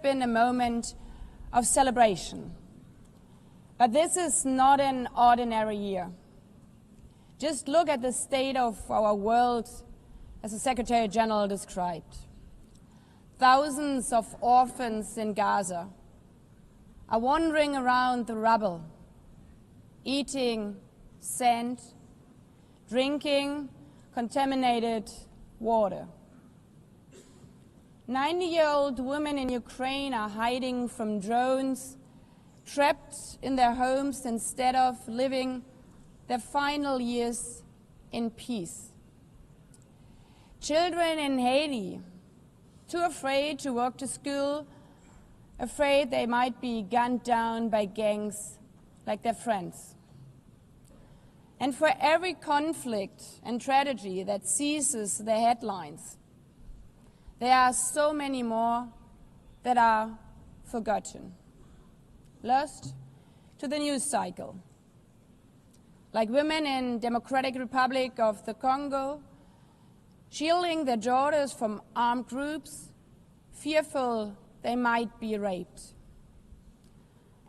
been a moment of celebration. But this is not an ordinary year. Just look at the state of our world, as the Secretary General described. Thousands of orphans in Gaza are wandering around the rubble, eating sand, drinking contaminated water. 90-year-old women in Ukraine are hiding from drones, trapped in their homes instead of living their final years in peace. Children in Haiti, too afraid to walk to school, afraid they might be gunned down by gangs like their friends. And for every conflict and tragedy that seizes the headlines, there are so many more that are forgotten, lost to the news cycle. Like women in Democratic Republic of the Congo, shielding their daughters from armed groups, fearful they might be raped.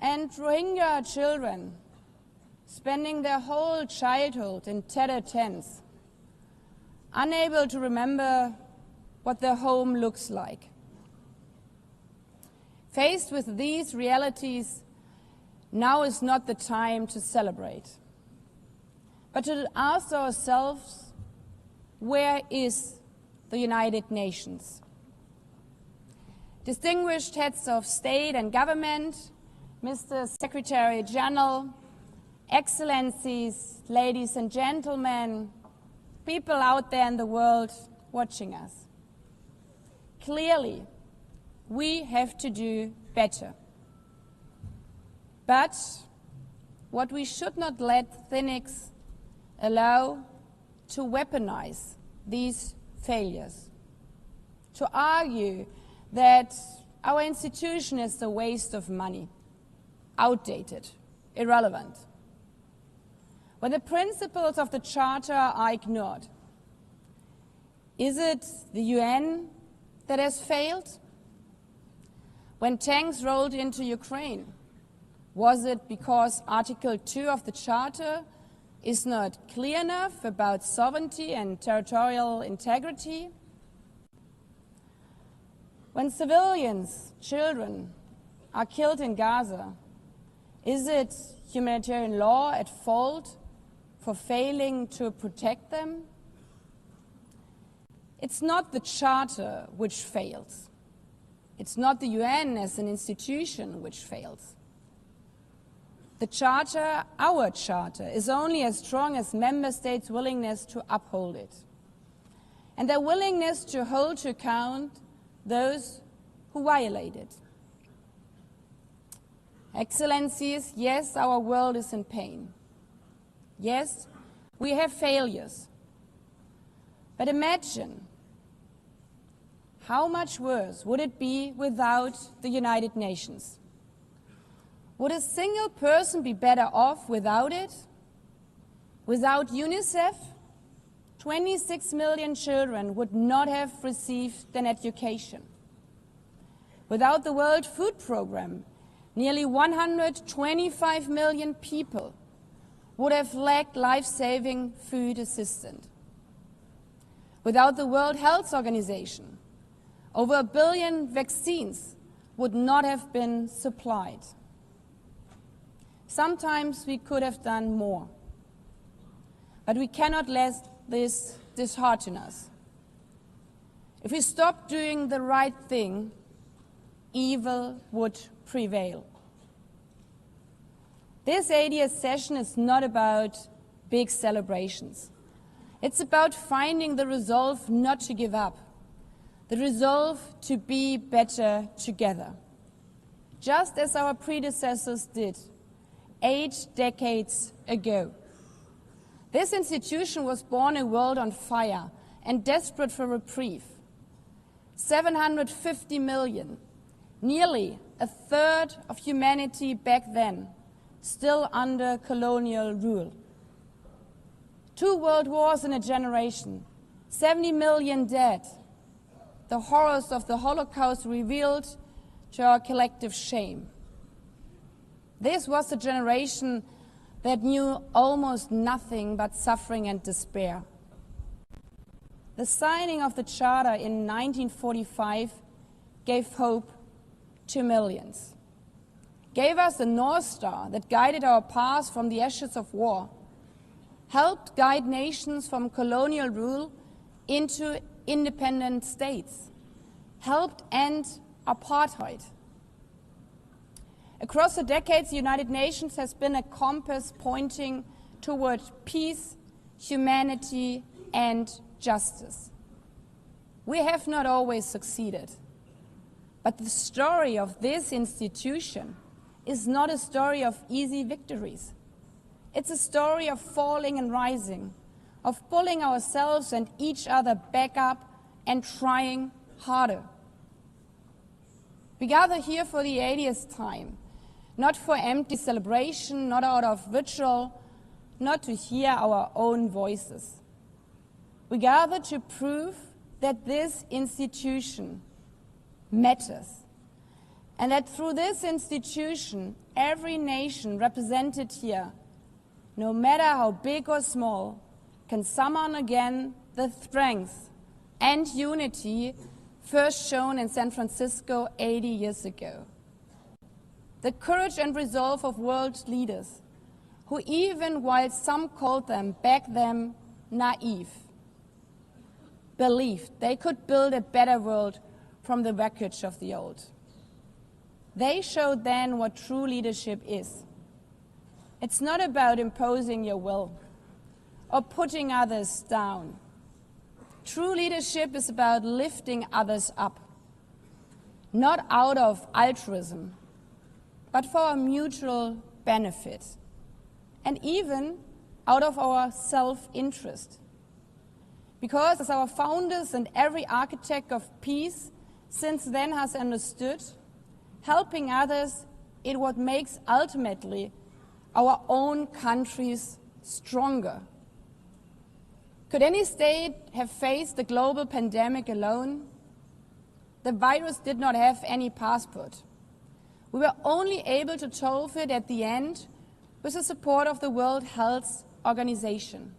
And Rohingya children spending their whole childhood in tattered tents, unable to remember what their home looks like. Faced with these realities, now is not the time to celebrate, but to ask ourselves, where is the United Nations? Distinguished heads of state and government, Mr. Secretary General, Excellencies, ladies and gentlemen, people out there in the world watching us. Clearly, we have to do better. But what we should not let cynics allow to weaponize these failures, to argue that our institution is a waste of money, outdated, irrelevant. When the principles of the Charter are ignored, is it the UN that has failed? When tanks rolled into Ukraine, was it because Article 2 of the Charter is not clear enough about sovereignty and territorial integrity? When civilians, children, are killed in Gaza, is it humanitarian law at fault for failing to protect them? It's not the Charter which fails. It's not the UN as an institution which fails. The Charter, our Charter, is only as strong as member states' willingness to uphold it, and their willingness to hold to account those who violate it. Excellencies, yes, our world is in pain. Yes, we have failures. But imagine how much worse would it be without the United Nations? Would a single person be better off without it? Without UNICEF, 26 million children would not have received an education. Without the World Food Programme, nearly 125 million people would have lacked life-saving food assistance. Without the World Health Organization, over 1 billion vaccines would not have been supplied. Sometimes we could have done more, but we cannot let this dishearten us. If we stop doing the right thing, evil would prevail. This 80th session is not about big celebrations. It's about finding the resolve not to give up, the resolve to be better together, just as our predecessors did 8 decades ago. This institution was born in a world on fire and desperate for reprieve. 750 million, nearly a third of humanity back then, still under colonial rule. 2 world wars in a generation, 70 million dead. The horrors of the Holocaust revealed to our collective shame. This was the generation that knew almost nothing but suffering and despair. The signing of the Charter in 1945 gave hope to millions, gave us the North Star that guided our path from the ashes of war, helped guide nations from colonial rule into independent states, helped end apartheid. Across the decades, the United Nations has been a compass pointing toward peace, humanity, and justice. We have not always succeeded, but the story of this institution is not a story of easy victories. It's a story of falling and rising, of pulling ourselves and each other back up and trying harder. We gather here for the 80th time, not for empty celebration, not out of ritual, not to hear our own voices. We gather to prove that this institution matters, and that through this institution, every nation represented here, no matter how big or small, can summon again the strength and unity first shown in San Francisco 80 years ago. The courage and resolve of world leaders, who even while some called them back then naive, believed they could build a better world from the wreckage of the old. They showed then what true leadership is. It's not about imposing your will or putting others down. True leadership is about lifting others up, not out of altruism, but for our mutual benefit, and even out of our self-interest. Because as our founders and every architect of peace since then has understood, helping others is what makes ultimately our own countries stronger. Could any state have faced the global pandemic alone? The virus did not have any passport. We were only able to solve it at the end with the support of the World Health Organization.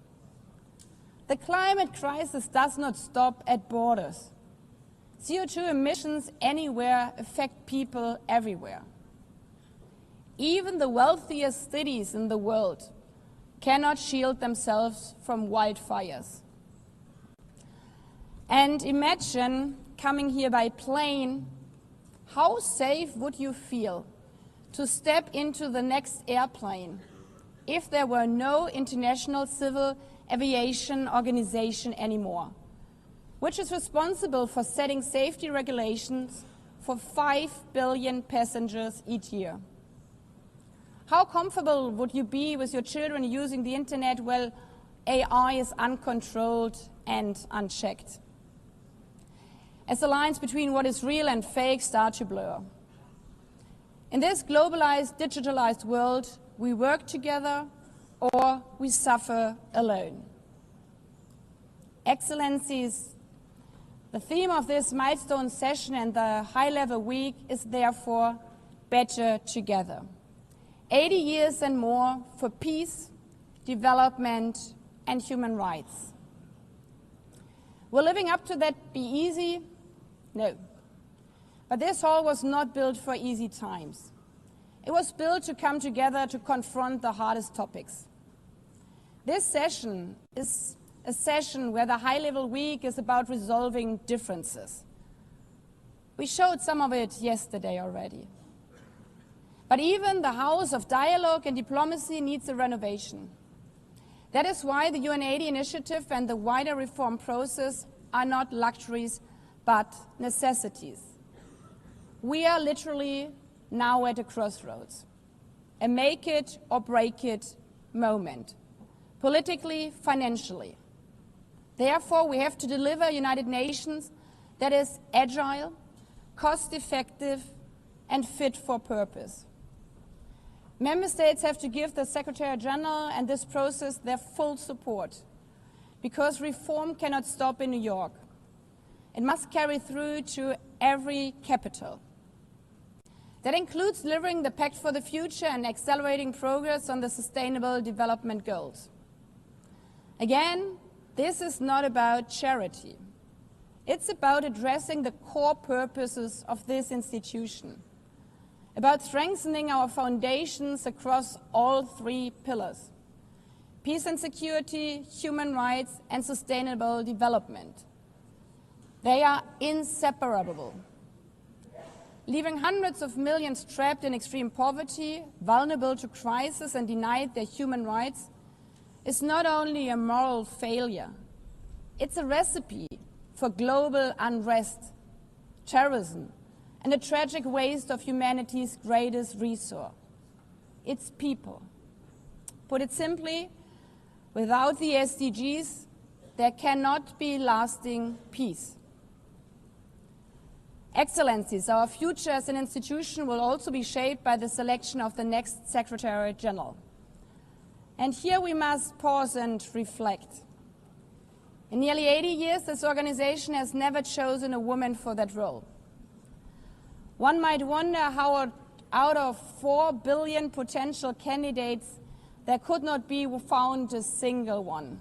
The climate crisis does not stop at borders. CO2 emissions anywhere affect people everywhere. Even the wealthiest cities in the world cannot shield themselves from wildfires. And imagine coming here by plane. How safe would you feel to step into the next airplane if there were no International Civil Aviation Organization anymore, which is responsible for setting safety regulations for 5 billion passengers each year? How comfortable would you be with your children using the internet while AI is uncontrolled and unchecked? As the lines between what is real and fake start to blur. In this globalized, digitalized world, we work together or we suffer alone. Excellencies, the theme of this milestone session and the high-level week is therefore Better Together. 80 years and more for peace, development, and human rights. Will living up to that be easy? No. But this hall was not built for easy times. It was built to come together to confront the hardest topics. This session is a session where the high-level week is about resolving differences. We showed some of it yesterday already. But even the House of Dialogue and Diplomacy needs a renovation. That is why the UN80 initiative and the wider reform process are not luxuries, but necessities. We are literally now at a crossroads, a make it or break it moment, politically, financially. Therefore, we have to deliver a United Nations that is agile, cost-effective, and fit for purpose. Member States have to give the Secretary General and this process their full support, because reform cannot stop in New York. It must carry through to every capital. That includes delivering the Pact for the Future and accelerating progress on the Sustainable Development Goals. Again, this is not about charity. It's about addressing the core purposes of this institution, about strengthening our foundations across all three pillars: peace and security, human rights, and sustainable development. They are inseparable. Leaving hundreds of millions trapped in extreme poverty, vulnerable to crisis, and denied their human rights is not only a moral failure, it's a recipe for global unrest, terrorism, and a tragic waste of humanity's greatest resource, its people. Put it simply, without the SDGs, there cannot be lasting peace. Excellencies, our future as an institution will also be shaped by the selection of the next Secretary General. And here we must pause and reflect. In nearly 80 years, this organization has never chosen a woman for that role. One might wonder how out of 4 billion potential candidates, there could not be found a single one.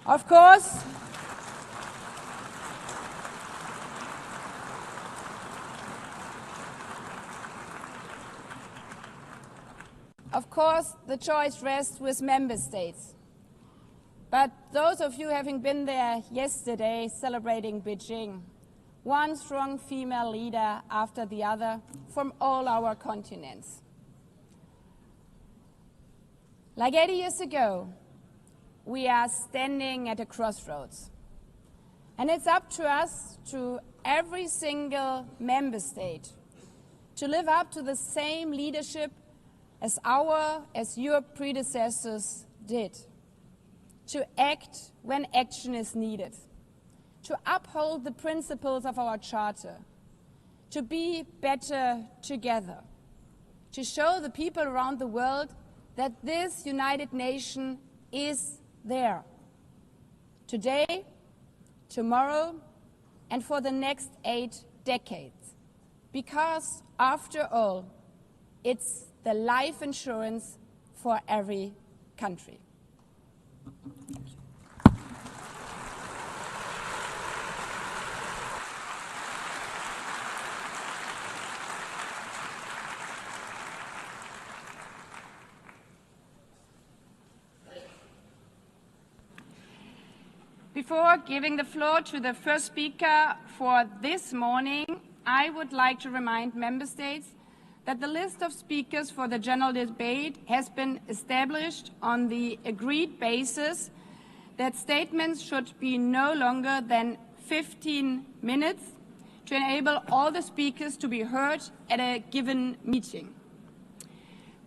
Of course, the choice rests with member states. But those of you having been there yesterday celebrating Beijing, one strong female leader after the other from all our continents. Like 80 years ago, we are standing at a crossroads. And it's up to us, to every single member state, to live up to the same leadership as your predecessors did, to act when action is needed, to uphold the principles of our Charter, to be better together, to show the people around the world that this United Nation is there, today, tomorrow, and for the next 8 decades. Because, after all, it's the life insurance for every country. Before giving the floor to the first speaker for this morning, I would like to remind member states that the list of speakers for the general debate has been established on the agreed basis that statements should be no longer than 15 minutes to enable all the speakers to be heard at a given meeting.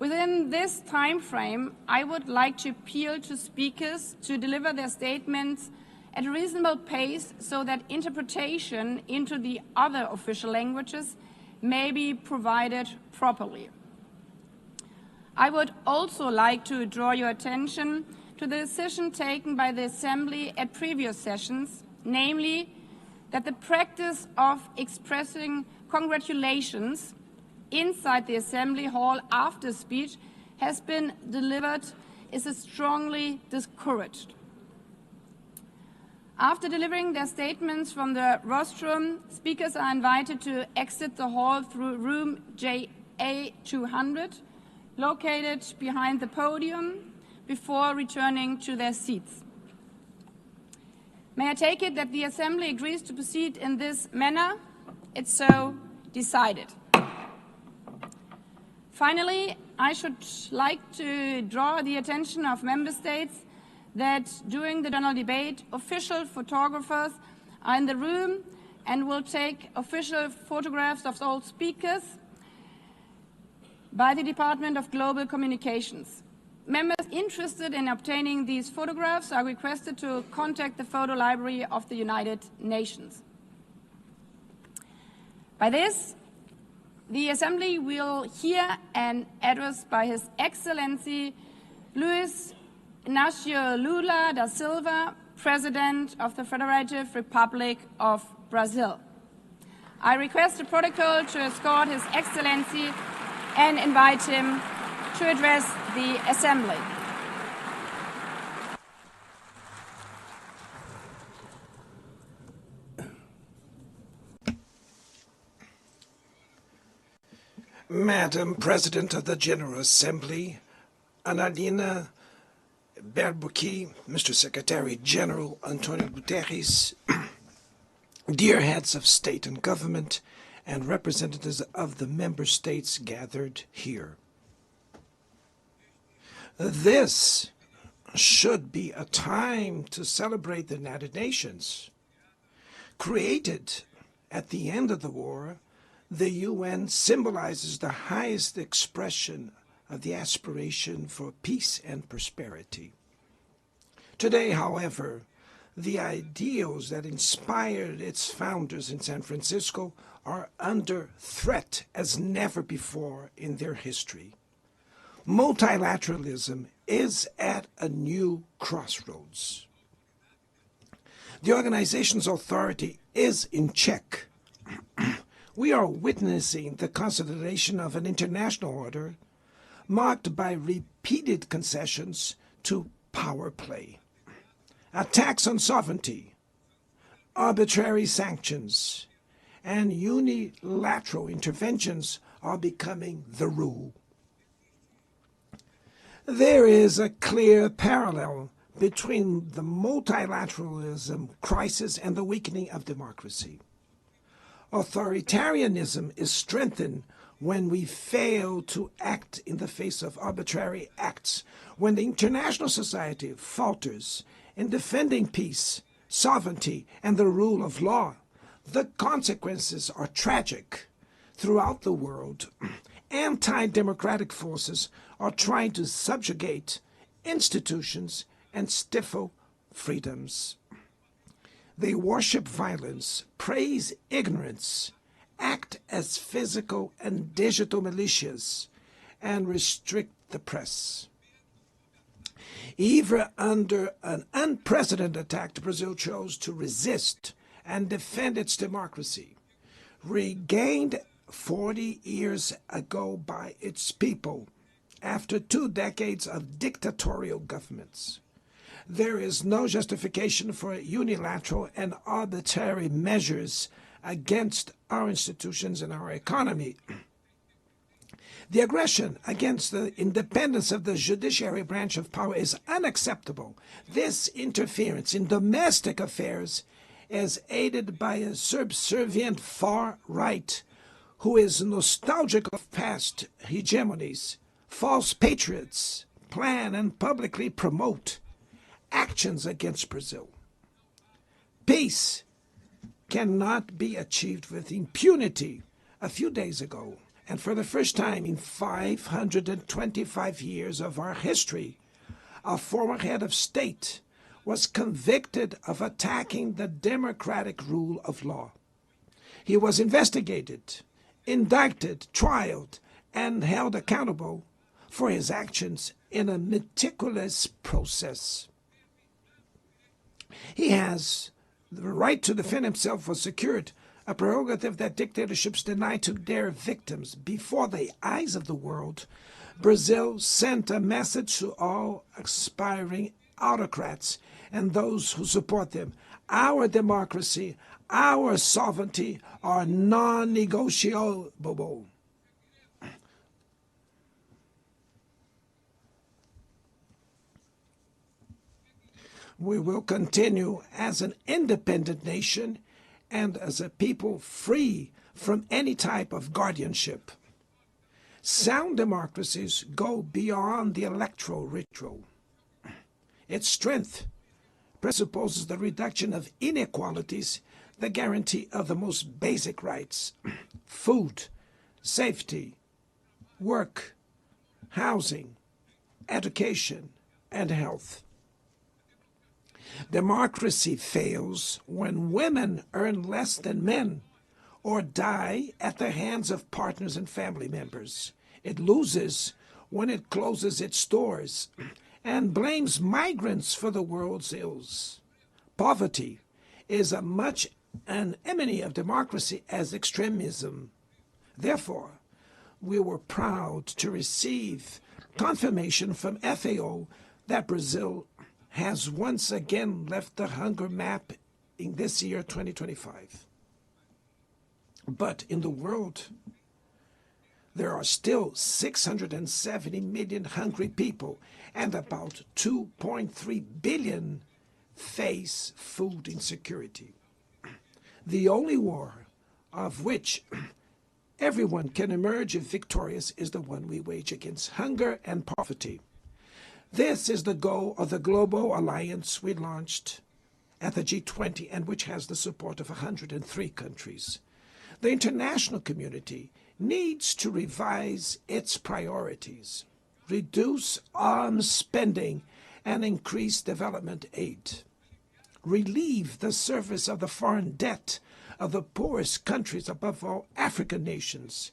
Within this time frame, I would like to appeal to speakers to deliver their statements at a reasonable pace so that interpretation into the other official languages may be provided properly. I would also like to draw your attention to the decision taken by the Assembly at previous sessions, namely that the practice of expressing congratulations inside the Assembly Hall after speech has been delivered is strongly discouraged. After delivering their statements from the rostrum, speakers are invited to exit the hall through room JA200, located behind the podium, before returning to their seats. May I take it that the Assembly agrees to proceed in this manner? It's so decided. Finally, I should like to draw the attention of member states that during the general debate, official photographers are in the room and will take official photographs of all speakers by the Department of Global Communications. Members interested in obtaining these photographs are requested to contact the Photo Library of the United Nations. By this, the Assembly will hear an address by His Excellency Luis Inácio Lula da Silva, President of the Federative Republic of Brazil. I request the protocol to escort His Excellency and invite him to address the Assembly. Madam President of the General Assembly, Annalena, Baerbock, Mr. Secretary General Antonio Guterres, dear heads of state and government, and representatives of the member states gathered here. This should be a time to celebrate the United Nations. Created at the end of the war, the UN symbolizes the highest expression of the aspiration for peace and prosperity. Today, however, the ideals that inspired its founders in San Francisco are under threat as never before in their history. Multilateralism is at a new crossroads. The organization's authority is in check. We are witnessing the consolidation of an international order marked by repeated concessions to power play. Attacks on sovereignty, arbitrary sanctions, and unilateral interventions are becoming the rule. There is a clear parallel between the multilateralism crisis and the weakening of democracy. Authoritarianism is strengthened when we fail to act in the face of arbitrary acts, when the international society falters in defending peace, sovereignty, and the rule of law. The consequences are tragic. Throughout the world, anti-democratic forces are trying to subjugate institutions and stifle freedoms. They worship violence, praise ignorance, act as physical and digital militias, and restrict the press. Even under an unprecedented attack, Brazil chose to resist and defend its democracy, regained 40 years ago by its people after 2 decades of dictatorial governments. There is no justification for unilateral and arbitrary measures against our institutions and our economy. The aggression against the independence of the judiciary branch of power is unacceptable. This interference in domestic affairs is aided by a subservient far right who is nostalgic of past hegemonies. False patriots plan and publicly promote actions against Brazil. Peace cannot be achieved with impunity. A few days ago, and for the first time in 525 years of our history, a former head of state was convicted of attacking the democratic rule of law. He was investigated, indicted, trialed, and held accountable for his actions in a meticulous process. He has the right to defend himself was secured, a prerogative that dictatorships deny to their victims. Before the eyes of the world, Brazil sent a message to all aspiring autocrats and those who support them. Our democracy, our sovereignty are non-negotiable. We will continue as an independent nation and as a people free from any type of guardianship. Sound democracies go beyond the electoral ritual. Its strength presupposes the reduction of inequalities, the guarantee of the most basic rights: food, safety, work, housing, education, and health. Democracy fails when women earn less than men or die at the hands of partners and family members. It loses when it closes its doors and blames migrants for the world's ills. Poverty is a much an enemy of democracy as extremism. Therefore, we were proud to receive confirmation from FAO that Brazil has once again left the hunger map in this year, 2025. But in the world, there are still 670 million hungry people, and about 2.3 billion face food insecurity. The only war of which everyone can emerge victorious is the one we wage against hunger and poverty. This is the goal of the global alliance we launched at the G20 and which has the support of 103 countries. The international community needs to revise its priorities, reduce arms spending, and increase development aid. Relieve the service of the foreign debt of the poorest countries, above all African nations,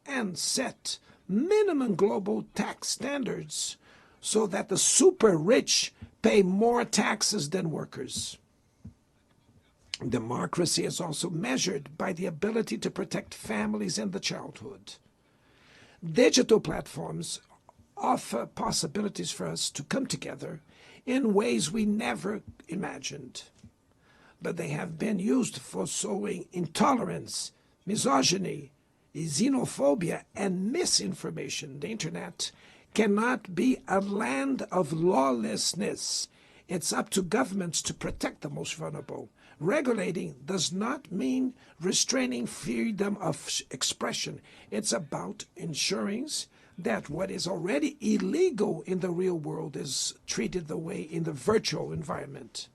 and set minimum global tax standards so that the super rich pay more taxes than workers. Democracy is also measured by the ability to protect families and the childhood. Digital platforms offer possibilities for us to come together in ways we never imagined. But they have been used for sowing intolerance, misogyny, xenophobia, and misinformation. The internet cannot be a land of lawlessness. It's up to governments to protect the most vulnerable. Regulating does not mean restraining freedom of expression. It's about ensuring that what is already illegal in the real world is treated the way in the virtual environment.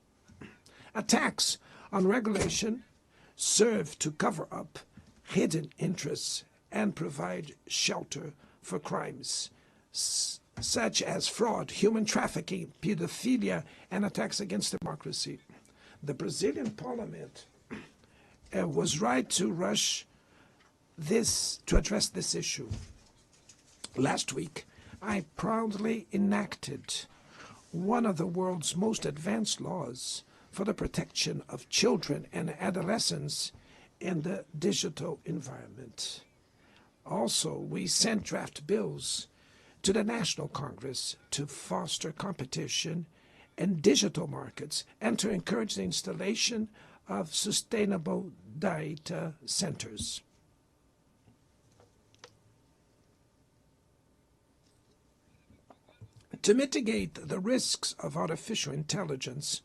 Attacks on regulation serve to cover up hidden interests and provide shelter for crimes such as fraud, human trafficking, pedophilia, and attacks against democracy. The Brazilian parliament was right to rush to address this issue. Last week, I proudly enacted one of the world's most advanced laws for the protection of children and adolescents in the digital environment. Also, we sent draft bills to the National Congress to foster competition in digital markets and to encourage the installation of sustainable data centers. To mitigate the risks of artificial intelligence,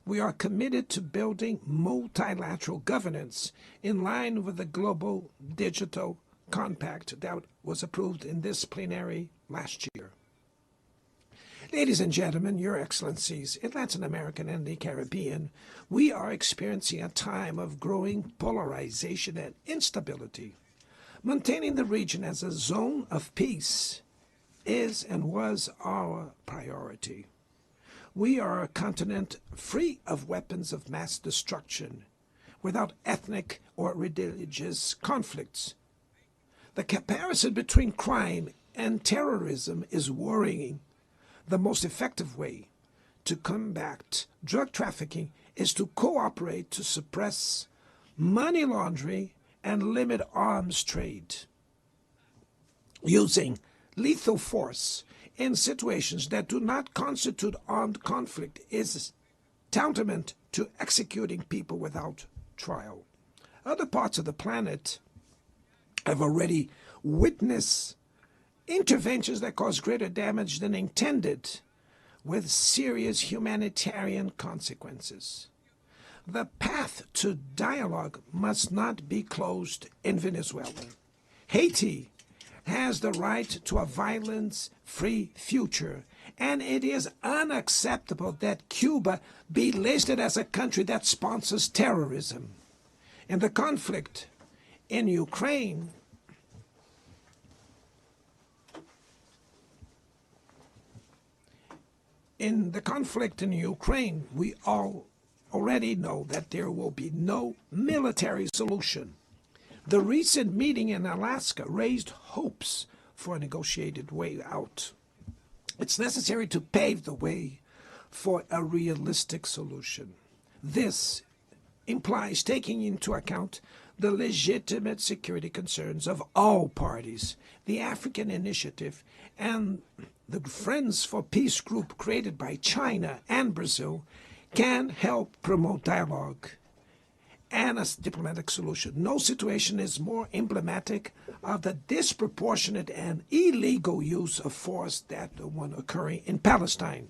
we are committed to building multilateral governance in line with the Global Digital Compact that was approved in this plenary last year. Ladies and gentlemen, Your Excellencies, in Latin America and the Caribbean, we are experiencing a time of growing polarization and instability. Maintaining the region as a zone of peace is and was our priority. We are a continent free of weapons of mass destruction, without ethnic or religious conflicts. The comparison between crime and terrorism is worrying. The most effective way to combat drug trafficking is to cooperate to suppress money laundering and limit arms trade. Using lethal force in situations that do not constitute armed conflict is tantamount to executing people without trial. Other parts of the planet have already witnessed interventions that cause greater damage than intended, with serious humanitarian consequences. The path to dialogue must not be closed in Venezuela. Haiti has the right to a violence-free future, and it is unacceptable that Cuba be listed as a country that sponsors terrorism. In the conflict in Ukraine, we all already know that there will be no military solution. The recent meeting in Alaska raised hopes for a negotiated way out. It's necessary to pave the way for a realistic solution. This implies taking into account the legitimate security concerns of all parties. The African Initiative and the Friends for Peace group created by China and Brazil can help promote dialogue and a diplomatic solution. No situation is more emblematic of the disproportionate and illegal use of force than the one occurring in Palestine.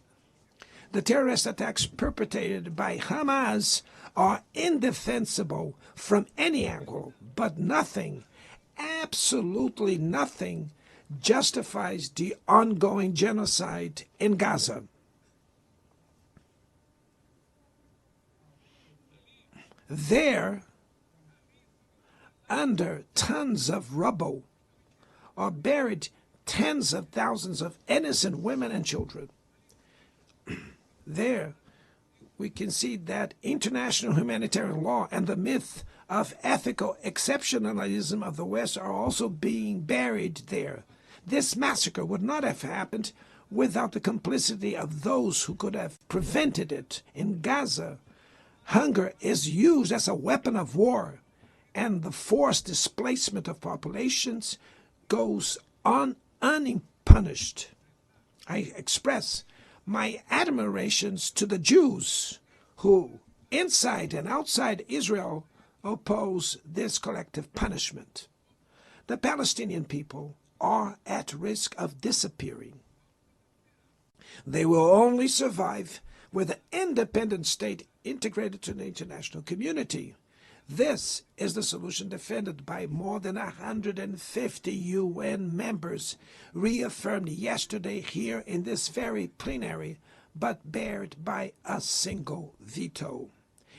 The terrorist attacks perpetrated by Hamas are indefensible from any angle, but nothing, absolutely nothing, justifies the ongoing genocide in Gaza. There, under tons of rubble, are buried tens of thousands of innocent women and children. There, we can see that international humanitarian law and the myth of ethical exceptionalism of the West are also being buried there. This massacre would not have happened without the complicity of those who could have prevented it. In Gaza, hunger is used as a weapon of war, and the forced displacement of populations goes on unpunished. I express my admirations to the Jews who, inside and outside Israel, oppose this collective punishment. The Palestinian people are at risk of disappearing. They will only survive with an independent state integrated to the international community. This is the solution defended by more than 150 UN members, reaffirmed yesterday here in this very plenary, but barred by a single veto.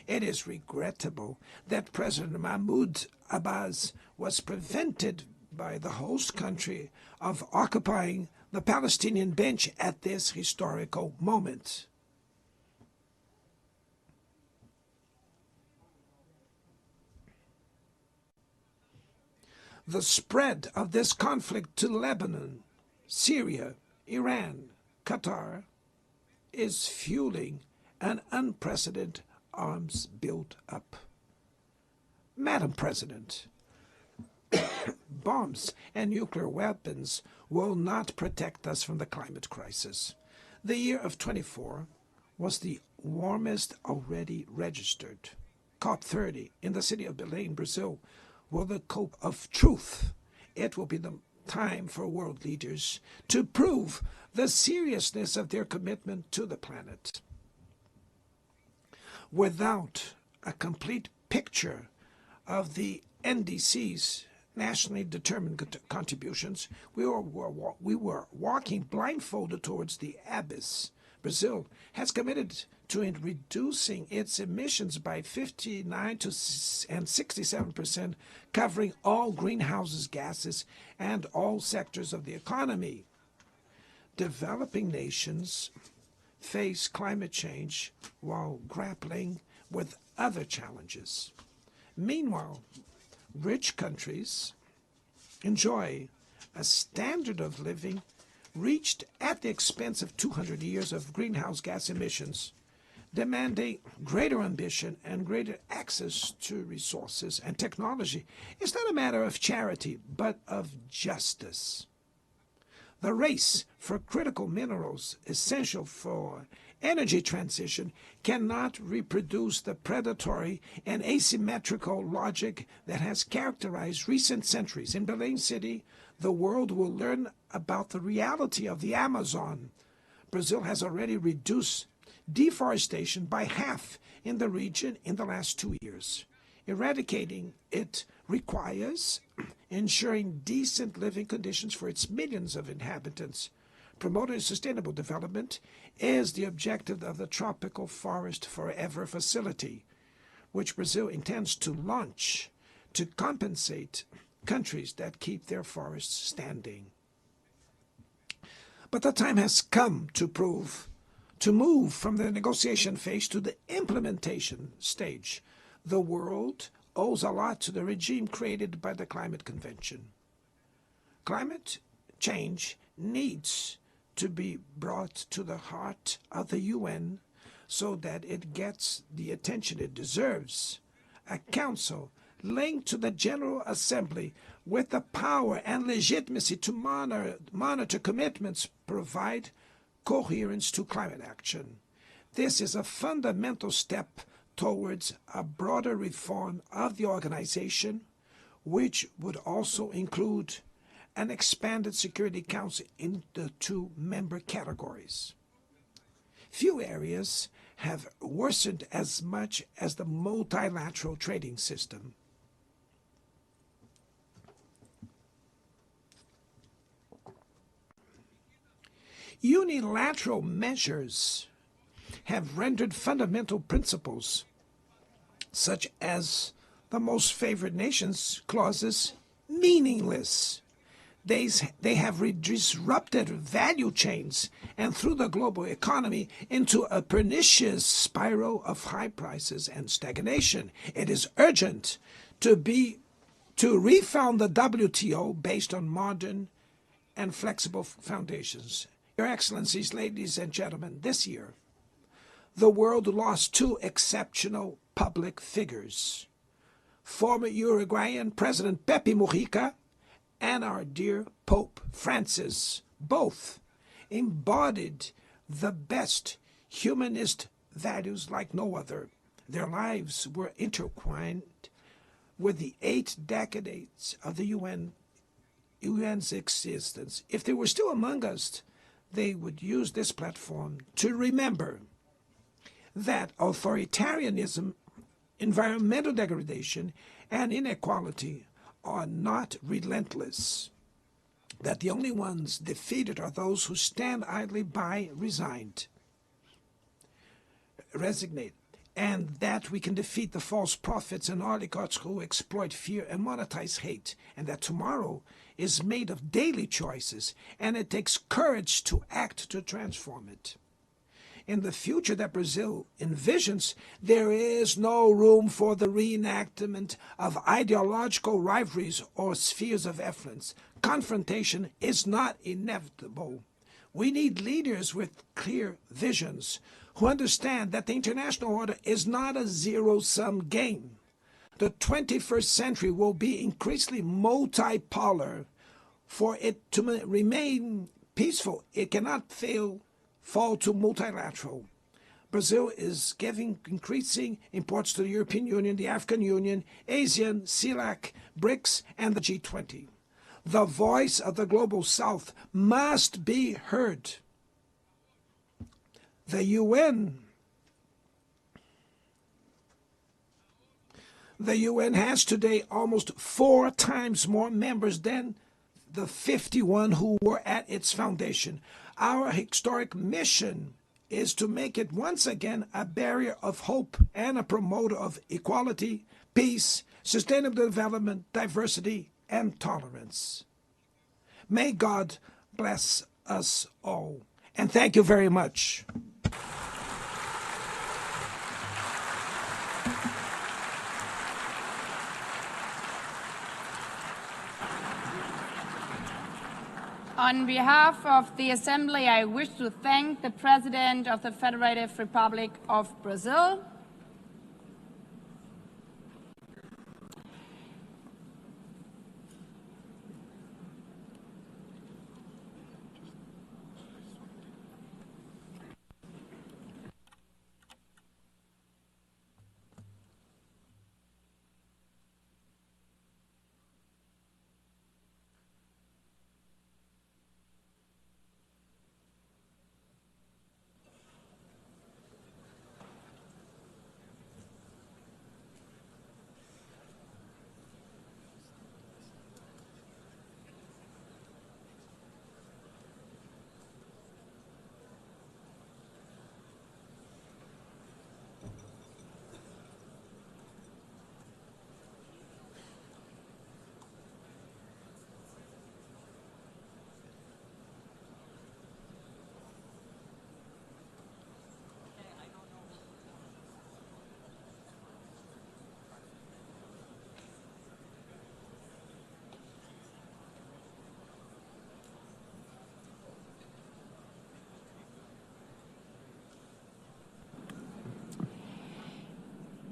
It is regrettable that President Mahmoud Abbas was prevented by the host country of occupying the Palestinian bench at this historical moment. The spread of this conflict to Lebanon, Syria, Iran, Qatar is fueling an unprecedented arms build-up. Madam President, bombs and nuclear weapons will not protect us from the climate crisis. The year of 24 was the warmest already registered. COP30 in the city of Belém, Brazil, will the cope of truth. It will be the time for world leaders to prove the seriousness of their commitment to the planet. Without a complete picture of the NDC's nationally determined contributions, we were walking blindfolded towards the abyss. Brazil has committed to reducing its emissions by 59 and 67%, covering all greenhouse gases and all sectors of the economy. Developing nations face climate change while grappling with other challenges. Meanwhile, rich countries enjoy a standard of living reached at the expense of 200 years of greenhouse gas emissions, demanding greater ambition and greater access to resources and technology. It's not a matter of charity, but of justice. The race for critical minerals essential for energy transition cannot reproduce the predatory and asymmetrical logic that has characterized recent centuries. In Belém City, the world will learn about the reality of the Amazon. Brazil has already reduced deforestation by half in the region in the last 2 years. Eradicating it requires ensuring decent living conditions for its millions of inhabitants. Promoting sustainable development is the objective of the Tropical Forest Forever facility, which Brazil intends to launch to compensate countries that keep their forests standing. But the time has come to move from the negotiation phase to the implementation stage. The world owes a lot to the regime created by the Climate Convention. Climate change needs to be brought to the heart of the UN so that it gets the attention it deserves. a council linked to the General Assembly with the power and legitimacy to monitor commitments, provide coherence to climate action. This is a fundamental step towards a broader reform of the organization, which would also include an expanded Security Council in the 2 member categories. Few areas have worsened as much as the multilateral trading system. Unilateral measures have rendered fundamental principles, such as the most favored nations clauses, meaningless. They have disrupted value chains and threw the global economy into a pernicious spiral of high prices and stagnation. It is urgent to refound the WTO based on modern and flexible foundations. Your Excellencies, ladies and gentlemen, this year, the world lost 2 exceptional public figures. Former Uruguayan President Pepe Mujica and our dear Pope Francis, both embodied the best humanist values like no other. Their lives were intertwined with the 8 decades of the UN's existence. If they were still among us, they would use this platform to remember that authoritarianism, environmental degradation, and inequality are not relentless, that the only ones defeated are those who stand idly by, resigned, and that we can defeat the false prophets and oligarchs who exploit fear and monetize hate, and that tomorrow is made of daily choices, and it takes courage to act to transform it. In the future that Brazil envisions, there is no room for the reenactment of ideological rivalries or spheres of influence. Confrontation is not inevitable. We need leaders with clear visions who understand that the international order is not a zero-sum game. The 21st century will be increasingly multipolar. For it to remain peaceful, it cannot fall to multilateral. Brazil is giving increasing importance to the European Union, the African Union, ASEAN, CELAC, BRICS, and the G20. The voice of the Global South must be heard. The UN has today almost 4 times more members than the 51 who were at its foundation. Our historic mission is to make it once again a barrier of hope and a promoter of equality, peace, sustainable development, diversity, and tolerance. May God bless us all. And thank you very much. On behalf of the Assembly, I wish to thank the President of the Federative Republic of Brazil,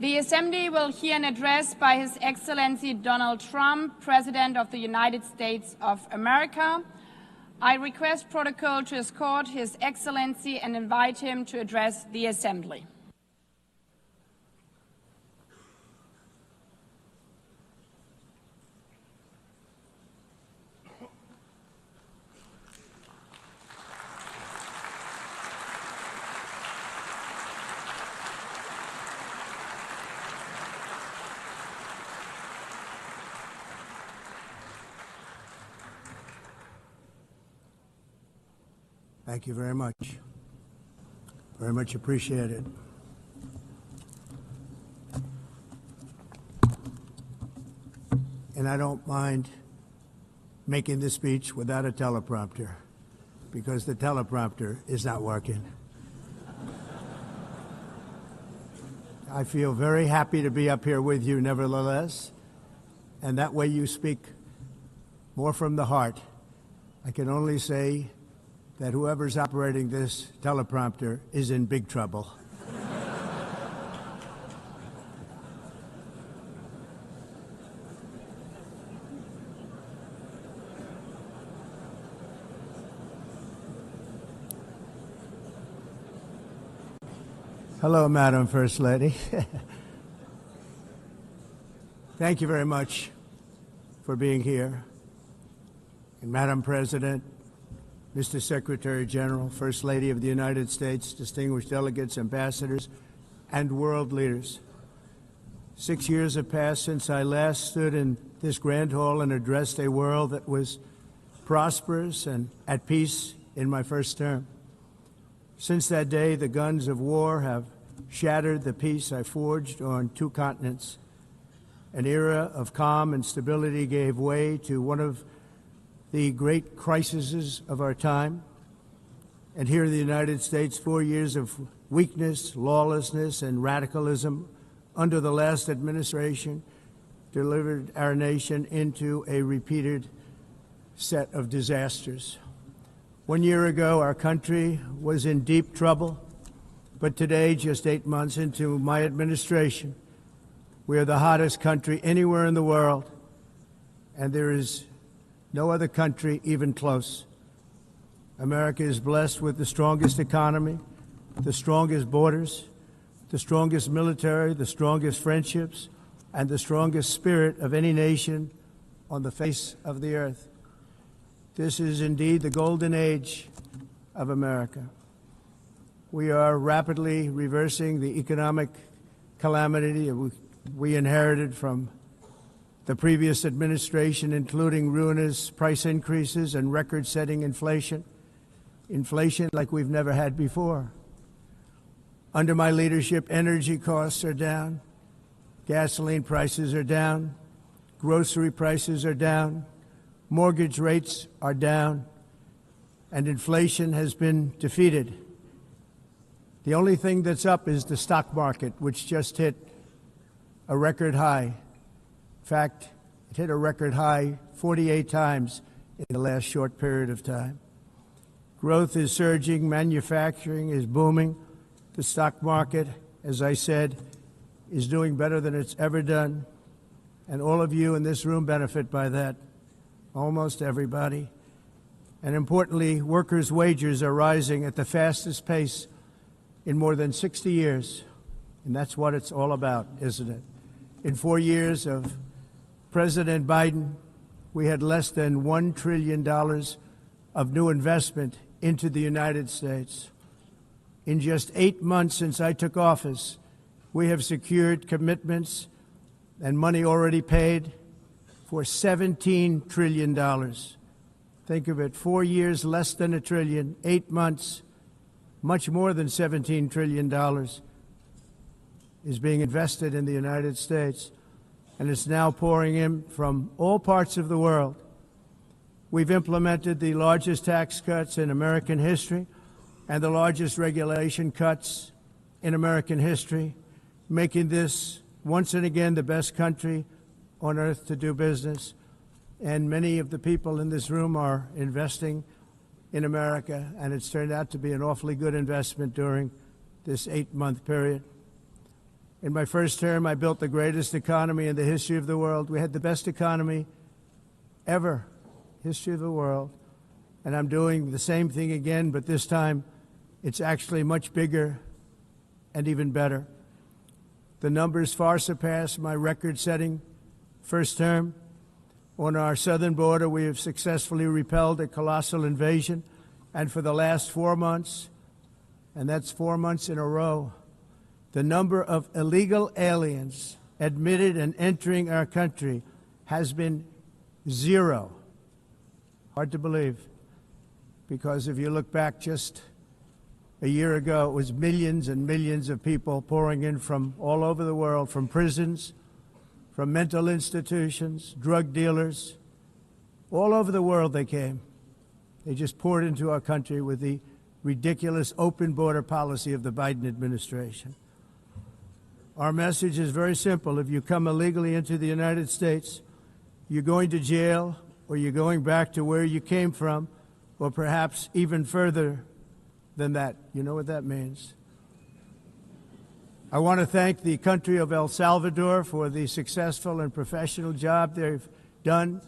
The Assembly will hear an address by His Excellency Donald Trump, President of the United States of America. I request Protocol to escort His Excellency and invite him to address the Assembly. Thank you very much. Very much appreciated. And I don't mind making this speech without a teleprompter, because the teleprompter is not working. I feel very happy to be up here with you nevertheless, and that way you speak more from the heart. I can only say that whoever's operating this teleprompter is in big trouble. Hello, Madam First Lady. Thank you very much for being here. And Madam President, Mr. Secretary General, First Lady of the United States, distinguished delegates, ambassadors, and world leaders. 6 years have passed since I last stood in this grand hall and addressed a world that was prosperous and at peace in my first term. Since that day, the guns of war have shattered the peace I forged on 2 continents. An era of calm and stability gave way to one of the great crises of our time. And here in the United States, 4 years of weakness, lawlessness, and radicalism under the last administration delivered our nation into a repeated set of disasters. 1 year ago, our country was in deep trouble, but today, just 8 months into my administration, we are the hottest country anywhere in the world, and there is no other country even close. America is blessed with the strongest economy, the strongest borders, the strongest military, the strongest friendships, and the strongest spirit of any nation on the face of the earth. This is indeed the golden age of America. We are rapidly reversing the economic calamity we inherited from the previous administration, including ruinous price increases and record-setting inflation like we've never had before. Under my leadership, energy costs are down, gasoline prices are down, grocery prices are down, mortgage rates are down, and inflation has been defeated. The only thing that's up is the stock market, which just hit a record high. In fact, it hit a record high 48 times in the last short period of time. Growth is surging, manufacturing is booming. The stock market, as I said, is doing better than it's ever done. And all of you in this room benefit by that, almost everybody. And importantly, workers' wages are rising at the fastest pace in more than 60 years. And that's what it's all about, isn't it? In 4 years of President Biden, we had less than $1 trillion of new investment into the United States. In just 8 months since I took office, we have secured commitments and money already paid for $17 trillion. Think of it, 4 years, less than $1 trillion, 8 months, much more than $17 trillion is being invested in the United States. And it's now pouring in from all parts of the world. We've implemented the largest tax cuts in American history and the largest regulation cuts in American history, making this once and again the best country on earth to do business. And many of the people in this room are investing in America, and it's turned out to be an awfully good investment during this 8-month period. In my first term, I built the greatest economy in the history of the world. We had the best economy ever, history of the world. And I'm doing the same thing again, but this time it's actually much bigger and even better. The numbers far surpass my record-setting first term. On our southern border, we have successfully repelled a colossal invasion, and for the last 4 months, and that's 4 months in a row, the number of illegal aliens admitted and entering our country has been 0. Hard to believe, because if you look back just a year ago, it was millions and millions of people pouring in from all over the world, from prisons, from mental institutions, drug dealers. All over the world they came. They just poured into our country with the ridiculous open border policy of the Biden administration. Our message is very simple. If you come illegally into the United States, you're going to jail, or you're going back to where you came from, or perhaps even further than that. You know what that means. I want to thank the country of El Salvador for the successful and professional job they've done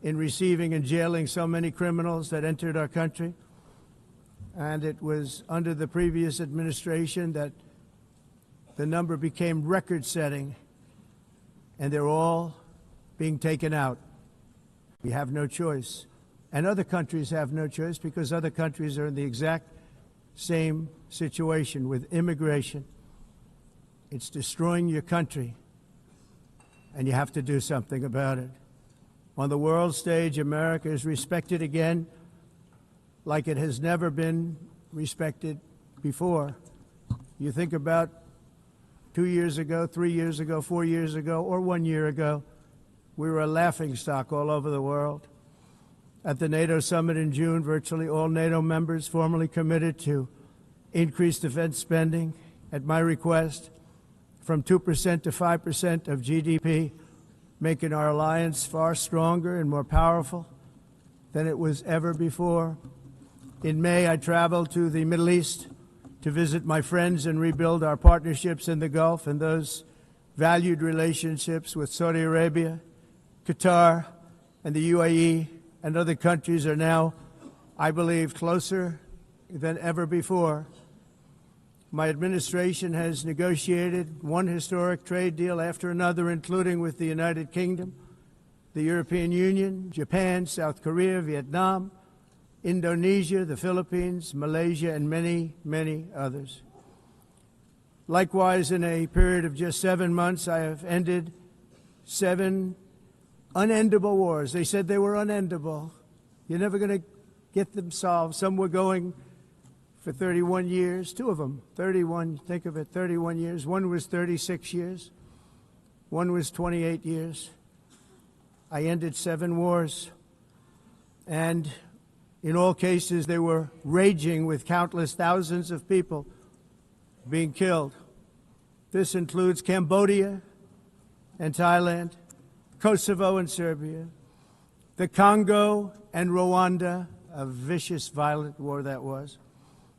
in receiving and jailing so many criminals that entered our country. And it was under the previous administration that the number became record-setting, and they're all being taken out. We have no choice. And other countries have no choice, because other countries are in the exact same situation with immigration. It's destroying your country, and you have to do something about it. On the world stage, America is respected again like it has never been respected before. You think about 2 years ago, 3 years ago, 4 years ago, or 1 year ago, we were a laughingstock all over the world. At the NATO summit in June, virtually all NATO members formally committed to increase defense spending at my request from 2% to 5% of GDP, making our alliance far stronger and more powerful than it was ever before. In May, I traveled to the Middle East to visit my friends and rebuild our partnerships in the Gulf and those valued relationships with Saudi Arabia, Qatar, and the UAE, and other countries are now, I believe, closer than ever before. My administration has negotiated one historic trade deal after another, including with the United Kingdom, the European Union, Japan, South Korea, Vietnam, Indonesia, the Philippines, Malaysia, and many, many others. Likewise, in a period of just 7 months, I have ended 7 unendable wars. They said they were unendable. You're never going to get them solved. Some were going for 31 years, 2 of them, 31, think of it, 31 years. One was 36 years. One was 28 years. I ended 7 wars. And in all cases, they were raging with countless thousands of people being killed. This includes Cambodia and Thailand, Kosovo and Serbia, the Congo and Rwanda, a vicious, violent war that was,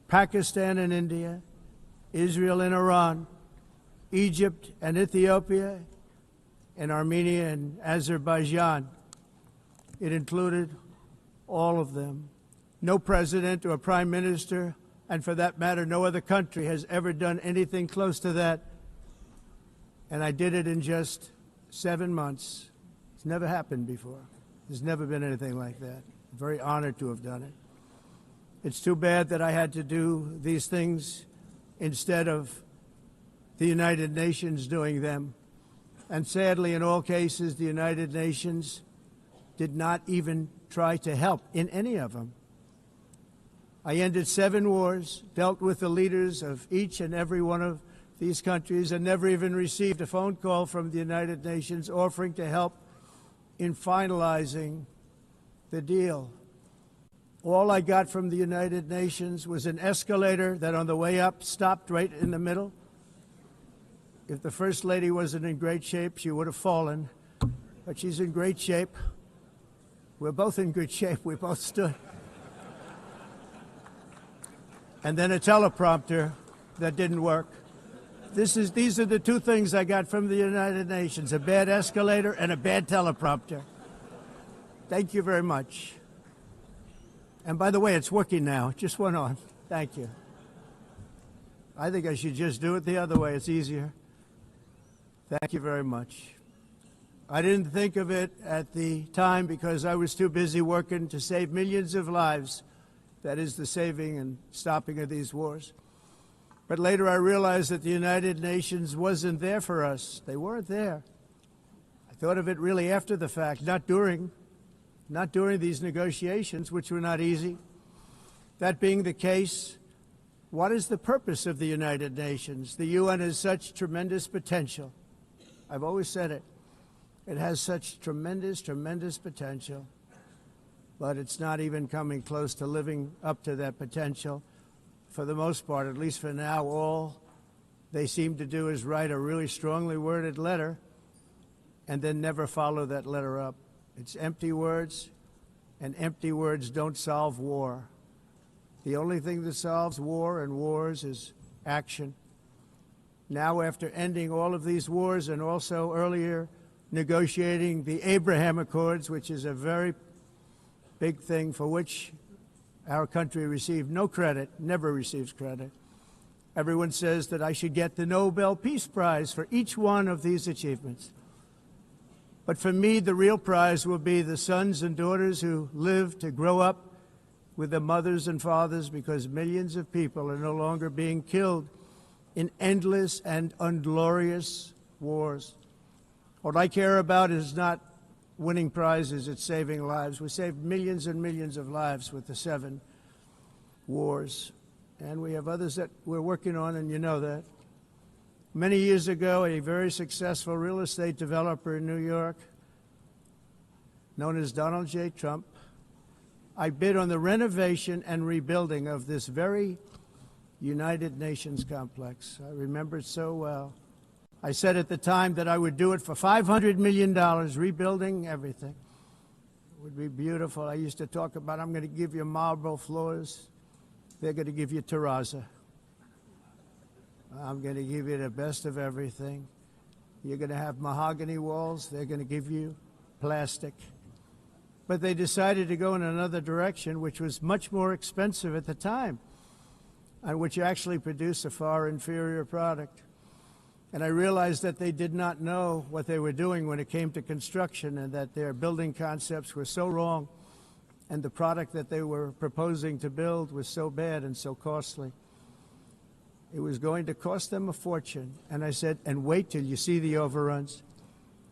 Pakistan and India, Israel and Iran, Egypt and Ethiopia, and Armenia and Azerbaijan. It included all of them. No president or prime minister, and for that matter, no other country has ever done anything close to that. And I did it in just 7 months. It's never happened before. There's never been anything like that. I'm very honored to have done it. It's too bad that I had to do these things instead of the United Nations doing them. And sadly, in all cases, the United Nations did not even try to help in any of them. I ended 7 wars, dealt with the leaders of each and every one of these countries, and never even received a phone call from the United Nations offering to help in finalizing the deal. All I got from the United Nations was an escalator that on the way up stopped right in the middle. If the First Lady wasn't in great shape, she would have fallen. But she's in great shape. We're both in good shape. We both stood. And then a teleprompter that didn't work. These are the two things I got from the United Nations, a bad escalator and a bad teleprompter. Thank you very much. And by the way, it's working now. It just went on. Thank you. I think I should just do it the other way. It's easier. Thank you very much. I didn't think of it at the time because I was too busy working to save millions of lives. That is the saving and stopping of these wars. But later I realized that the United Nations wasn't there for us. They weren't there. I thought of it really after the fact, not during these negotiations, which were not easy. That being the case, what is the purpose of the United Nations? The UN has such tremendous potential. I've always said it. It has such tremendous, tremendous potential, but it's not even coming close to living up to that potential. For the most part, at least for now, all they seem to do is write a really strongly worded letter and then never follow that letter up. It's empty words, and empty words don't solve war. The only thing that solves war and wars is action. Now, after ending all of these wars and also earlier negotiating the Abraham Accords, which is a very big thing for which our country received no credit, never receives credit. Everyone says that I should get the Nobel Peace Prize for each one of these achievements. But for me, the real prize will be the sons and daughters who live to grow up with the mothers and fathers, because millions of people are no longer being killed in endless and unglorious wars. What I care about is not winning prizes, it's saving lives. We saved millions and millions of lives with the 7 wars. And we have others that we're working on, and you know that. Many years ago, a very successful real estate developer in New York, known as Donald J. Trump, I bid on the renovation and rebuilding of this very United Nations complex. I remember it so well. I said at the time that I would do it for $500 million, rebuilding everything. It would be beautiful. I used to talk about, I'm going to give you marble floors. They're going to give you terrazzo. I'm going to give you the best of everything. You're going to have mahogany walls. They're going to give you plastic. But they decided to go in another direction, which was much more expensive at the time, and which actually produced a far inferior product. And I realized that they did not know what they were doing when it came to construction, and that their building concepts were so wrong, and the product that they were proposing to build was so bad and so costly. It was going to cost them a fortune. And I said, and wait till you see the overruns.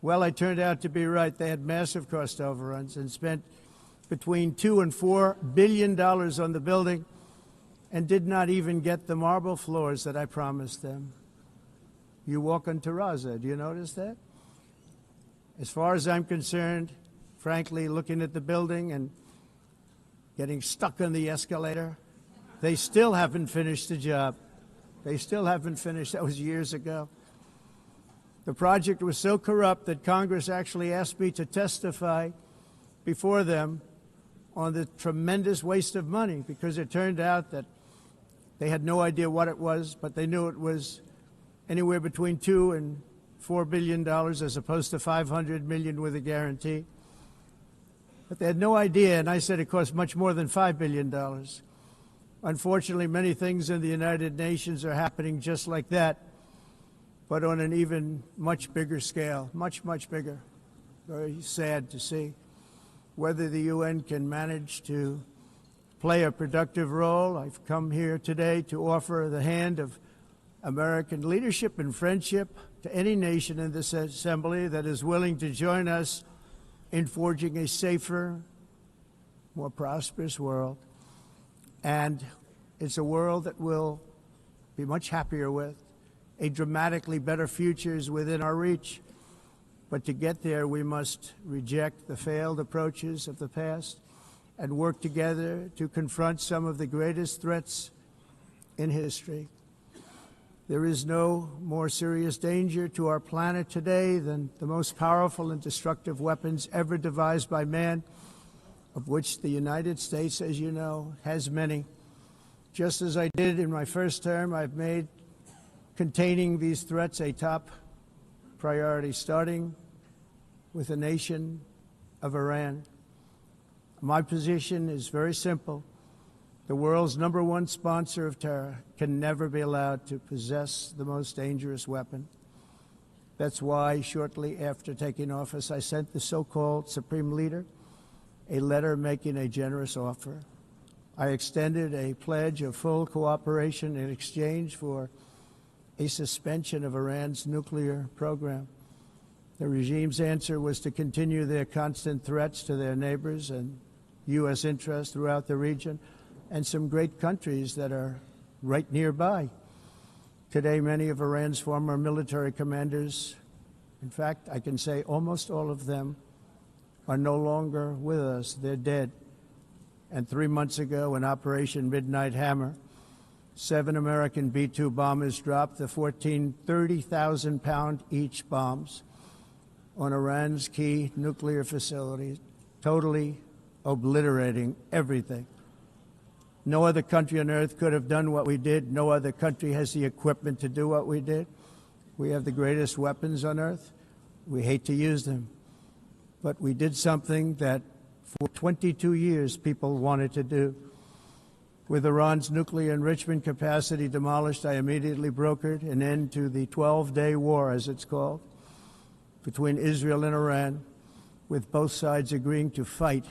Well, I turned out to be right. They had massive cost overruns and spent between $2 and $4 billion on the building and did not even get the marble floors that I promised them. You walk on terrazzo. Do you notice that? As far as I'm concerned, frankly, looking at the building and getting stuck on the escalator, they still haven't finished the job. They still haven't finished. That was years ago. The project was so corrupt that Congress actually asked me to testify before them on the tremendous waste of money, because it turned out that they had no idea what it was, but they knew it was anywhere between $2 and $4 billion as opposed to $500 million with a guarantee. But they had no idea, and I said it cost much more than $5 billion. Unfortunately, many things in the United Nations are happening just like that, but on an even much bigger scale, much, much bigger. Very sad to see. Whether the UN can manage to play a productive role, I've come here today to offer the hand of American leadership and friendship to any nation in this assembly that is willing to join us in forging a safer, more prosperous world. And it's a world that we'll be much happier with. A dramatically better future is within our reach. But to get there, we must reject the failed approaches of the past and work together to confront some of the greatest threats in history. There is no more serious danger to our planet today than the most powerful and destructive weapons ever devised by man, of which the United States, as you know, has many. Just as I did in my first term, I've made containing these threats a top priority, starting with the nation of Iran. My position is very simple. The world's #1 sponsor of terror can never be allowed to possess the most dangerous weapon. That's why, shortly after taking office, I sent the so-called Supreme Leader a letter making a generous offer. I extended a pledge of full cooperation in exchange for a suspension of Iran's nuclear program. The regime's answer was to continue their constant threats to their neighbors and U.S. interests throughout the region, and some great countries that are right nearby. Today, many of Iran's former military commanders, in fact, I can say almost all of them, are no longer with us. They're dead. And 3 months ago, in Operation Midnight Hammer, 7 American B-2 bombers dropped the 14 30,000-pound each bombs on Iran's key nuclear facilities, totally obliterating everything. No other country on earth could have done what we did. No other country has the equipment to do what we did. We have the greatest weapons on earth. We hate to use them. But we did something that for 22 years people wanted to do. With Iran's nuclear enrichment capacity demolished, I immediately brokered an end to the 12-day war, as it's called, between Israel and Iran, with both sides agreeing to fight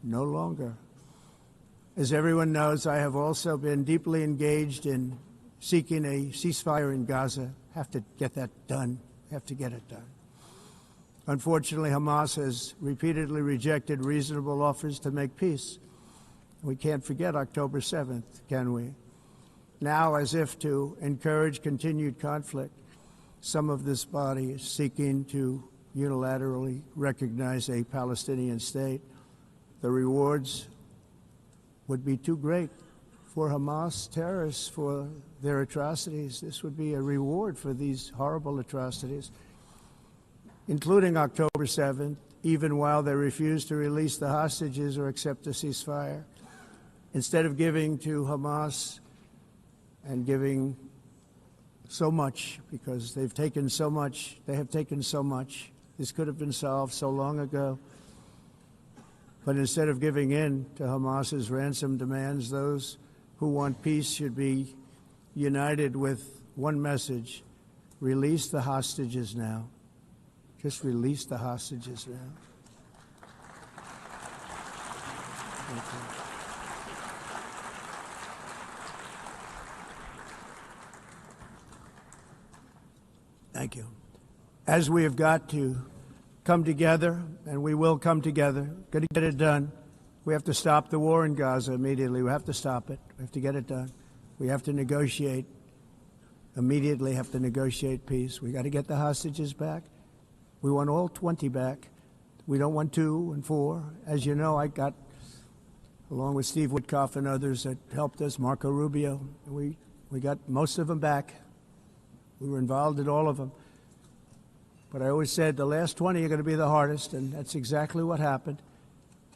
no longer. As everyone knows, I have also been deeply engaged in seeking a ceasefire in Gaza. Have to get that done. Have to get it done. Unfortunately, Hamas has repeatedly rejected reasonable offers to make peace. We can't forget October 7th, can we? Now, as if to encourage continued conflict, some of this body is seeking to unilaterally recognize a Palestinian state. The rewards would be too great for Hamas terrorists for their atrocities. This would be a reward for these horrible atrocities, including October 7th, even while they refuse to release the hostages or accept a ceasefire. Instead of giving to Hamas and giving so much, because they've taken so much, they have taken so much. This could have been solved so long ago. But instead of giving in to Hamas's ransom demands, those who want peace should be united with one message: release the hostages now. Just release the hostages now. Thank you. Thank you. As we have got to come together, and we will come together, got to get it done. We have to stop the war in Gaza immediately. We have to stop it. We have to get it done. We have to negotiate, immediately have to negotiate peace. We got to get the hostages back. We want all 20 back. We don't want 2 and 4. As you know, I got, along with Steve Witkoff and others that helped us, Marco Rubio, we got most of them back. We were involved in all of them. But I always said the last 20 are going to be the hardest, and that's exactly what happened.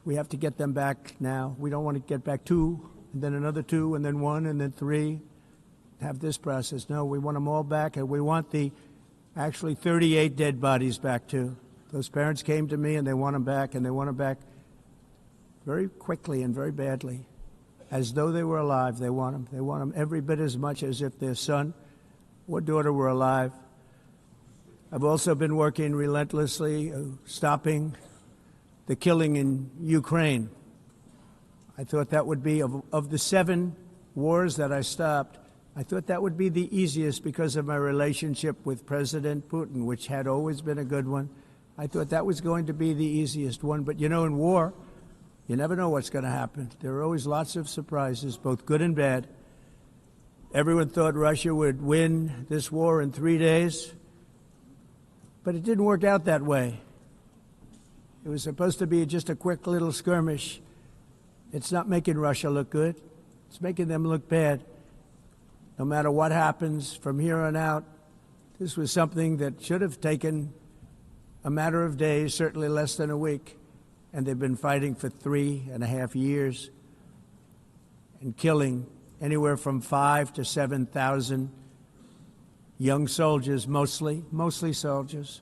We have to get them back now. We don't want to get back 2, and then another 2, and then 1, and then 3. Have this process. No, we want them all back, and we want the actually 38 dead bodies back, too. Those parents came to me, and they want them back, and they want them back very quickly and very badly. As though they were alive, they want them. They want them every bit as much as if their son or daughter were alive. I've also been working relentlessly, stopping the killing in Ukraine. I thought that would be, of the 7 wars that I stopped, I thought that would be the easiest because of my relationship with President Putin, which had always been a good one. I thought that was going to be the easiest one. But, you know, in war, you never know what's going to happen. There are always lots of surprises, both good and bad. Everyone thought Russia would win this war in 3 days. But it didn't work out that way. It was supposed to be just a quick little skirmish. It's not making Russia look good. It's making them look bad. No matter what happens from here on out, this was something that should have taken a matter of days, certainly less than a week. And they've been fighting for 3.5 years and killing anywhere from 5,000 to 7,000 young soldiers, mostly soldiers,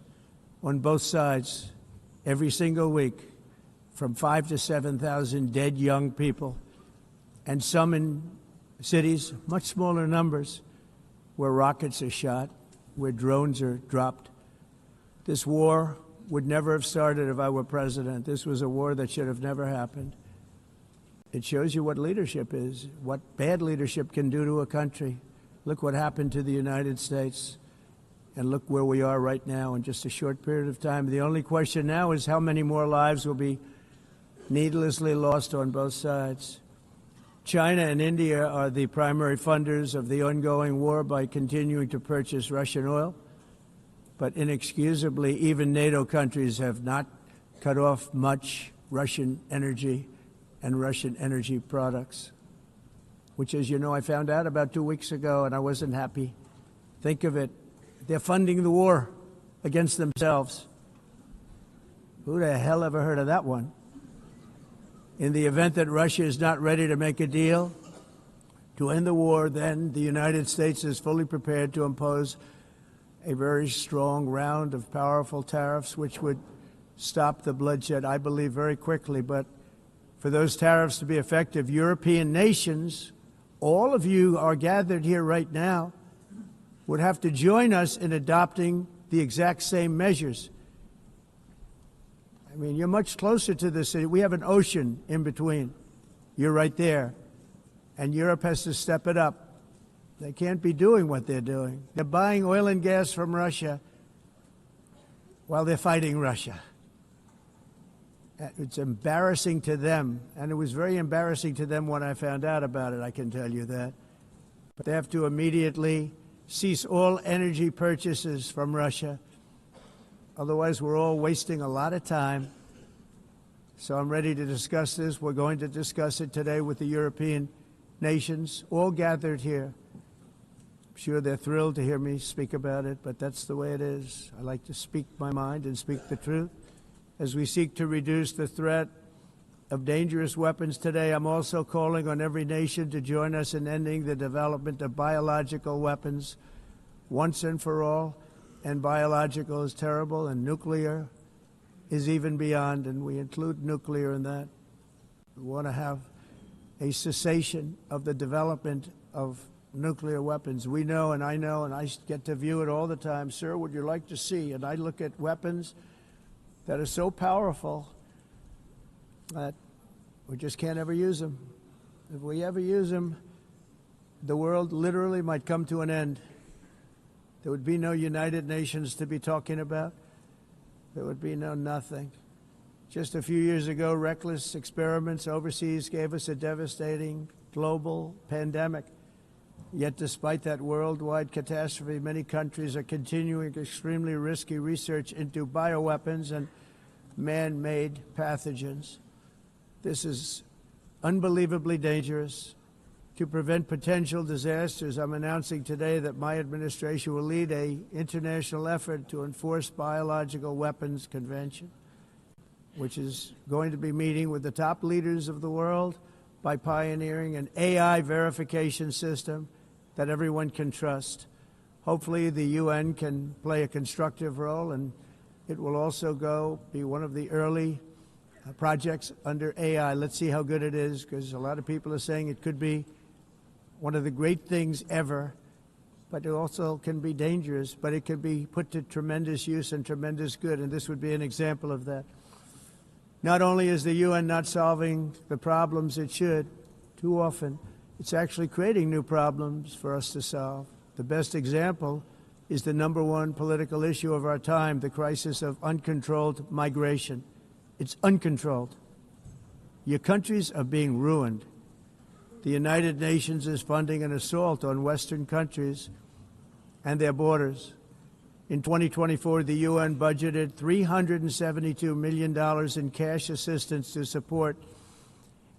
on both sides, every single week, from 5,000 to 7,000 dead young people, and some in cities, much smaller numbers, where rockets are shot, where drones are dropped. This war would never have started if I were president. This was a war that should have never happened. It shows you what leadership is, what bad leadership can do to a country. Look what happened to the United States, and look where we are right now in just a short period of time. The only question now is how many more lives will be needlessly lost on both sides. China and India are the primary funders of the ongoing war by continuing to purchase Russian oil. But inexcusably, even NATO countries have not cut off much Russian energy and Russian energy products, which, as you know, I found out about 2 weeks ago, and I wasn't happy. Think of it. They're funding the war against themselves. Who the hell ever heard of that one? In the event that Russia is not ready to make a deal to end the war, then the United States is fully prepared to impose a very strong round of powerful tariffs, which would stop the bloodshed, I believe, very quickly. But for those tariffs to be effective, European nations, all of you are gathered here right now, would have to join us in adopting the exact same measures. I mean, you're much closer to this. We have an ocean in between. You're right there. And Europe has to step it up. They can't be doing what they're doing. They're buying oil and gas from Russia while they're fighting Russia. It's embarrassing to them, and it was very embarrassing to them when I found out about it, I can tell you that. But they have to immediately cease all energy purchases from Russia. Otherwise, we're all wasting a lot of time. So I'm ready to discuss this. We're going to discuss it today with the European nations, all gathered here. I'm sure they're thrilled to hear me speak about it, but that's the way it is. I like to speak my mind and speak the truth. As we seek to reduce the threat of dangerous weapons today, I'm also calling on every nation to join us in ending the development of biological weapons once and for all. And biological is terrible, and nuclear is even beyond, and we include nuclear in that. We want to have a cessation of the development of nuclear weapons. We know, and I get to view it all the time. Sir, would you like to see? And I look at weapons that are so powerful that we just can't ever use them. If we ever use them, the world literally might come to an end. There would be no United Nations to be talking about. There would be no nothing. Just a few years ago, reckless experiments overseas gave us a devastating global pandemic. Yet despite that worldwide catastrophe, many countries are continuing extremely risky research into bioweapons and man-made pathogens. This is unbelievably dangerous. To prevent potential disasters, I'm announcing today that my administration will lead an international effort to enforce biological weapons convention, which is going to be meeting with the top leaders of the world by pioneering an AI verification system that everyone can trust. Hopefully the UN can play a constructive role, and it will also be one of the early projects under AI. Let's see how good it is, because a lot of people are saying it could be one of the great things ever, but it also can be dangerous, but it can be put to tremendous use and tremendous good, and this would be an example of that. Not only is the UN not solving the problems it should, too often, it's actually creating new problems for us to solve. The best example is the #1 political issue of our time, the crisis of uncontrolled migration. It's uncontrolled. Your countries are being ruined. The United Nations is funding an assault on Western countries and their borders. In 2024, the UN budgeted $372 million in cash assistance to support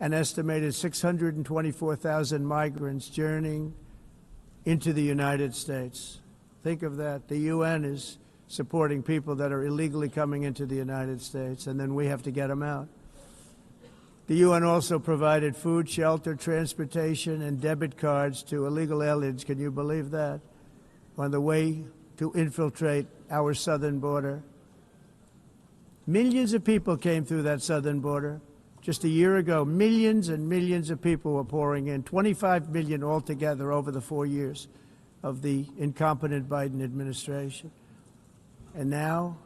an estimated 624,000 migrants journeying into the United States. Think of that. The UN is supporting people that are illegally coming into the United States, and then we have to get them out. The UN also provided food, shelter, transportation, and debit cards to illegal aliens. Can you believe that? On the way to infiltrate our southern border. Millions of people came through that southern border. Just a year ago, millions and millions of people were pouring in, 25 million altogether over the 4 years of the incompetent Biden administration. And now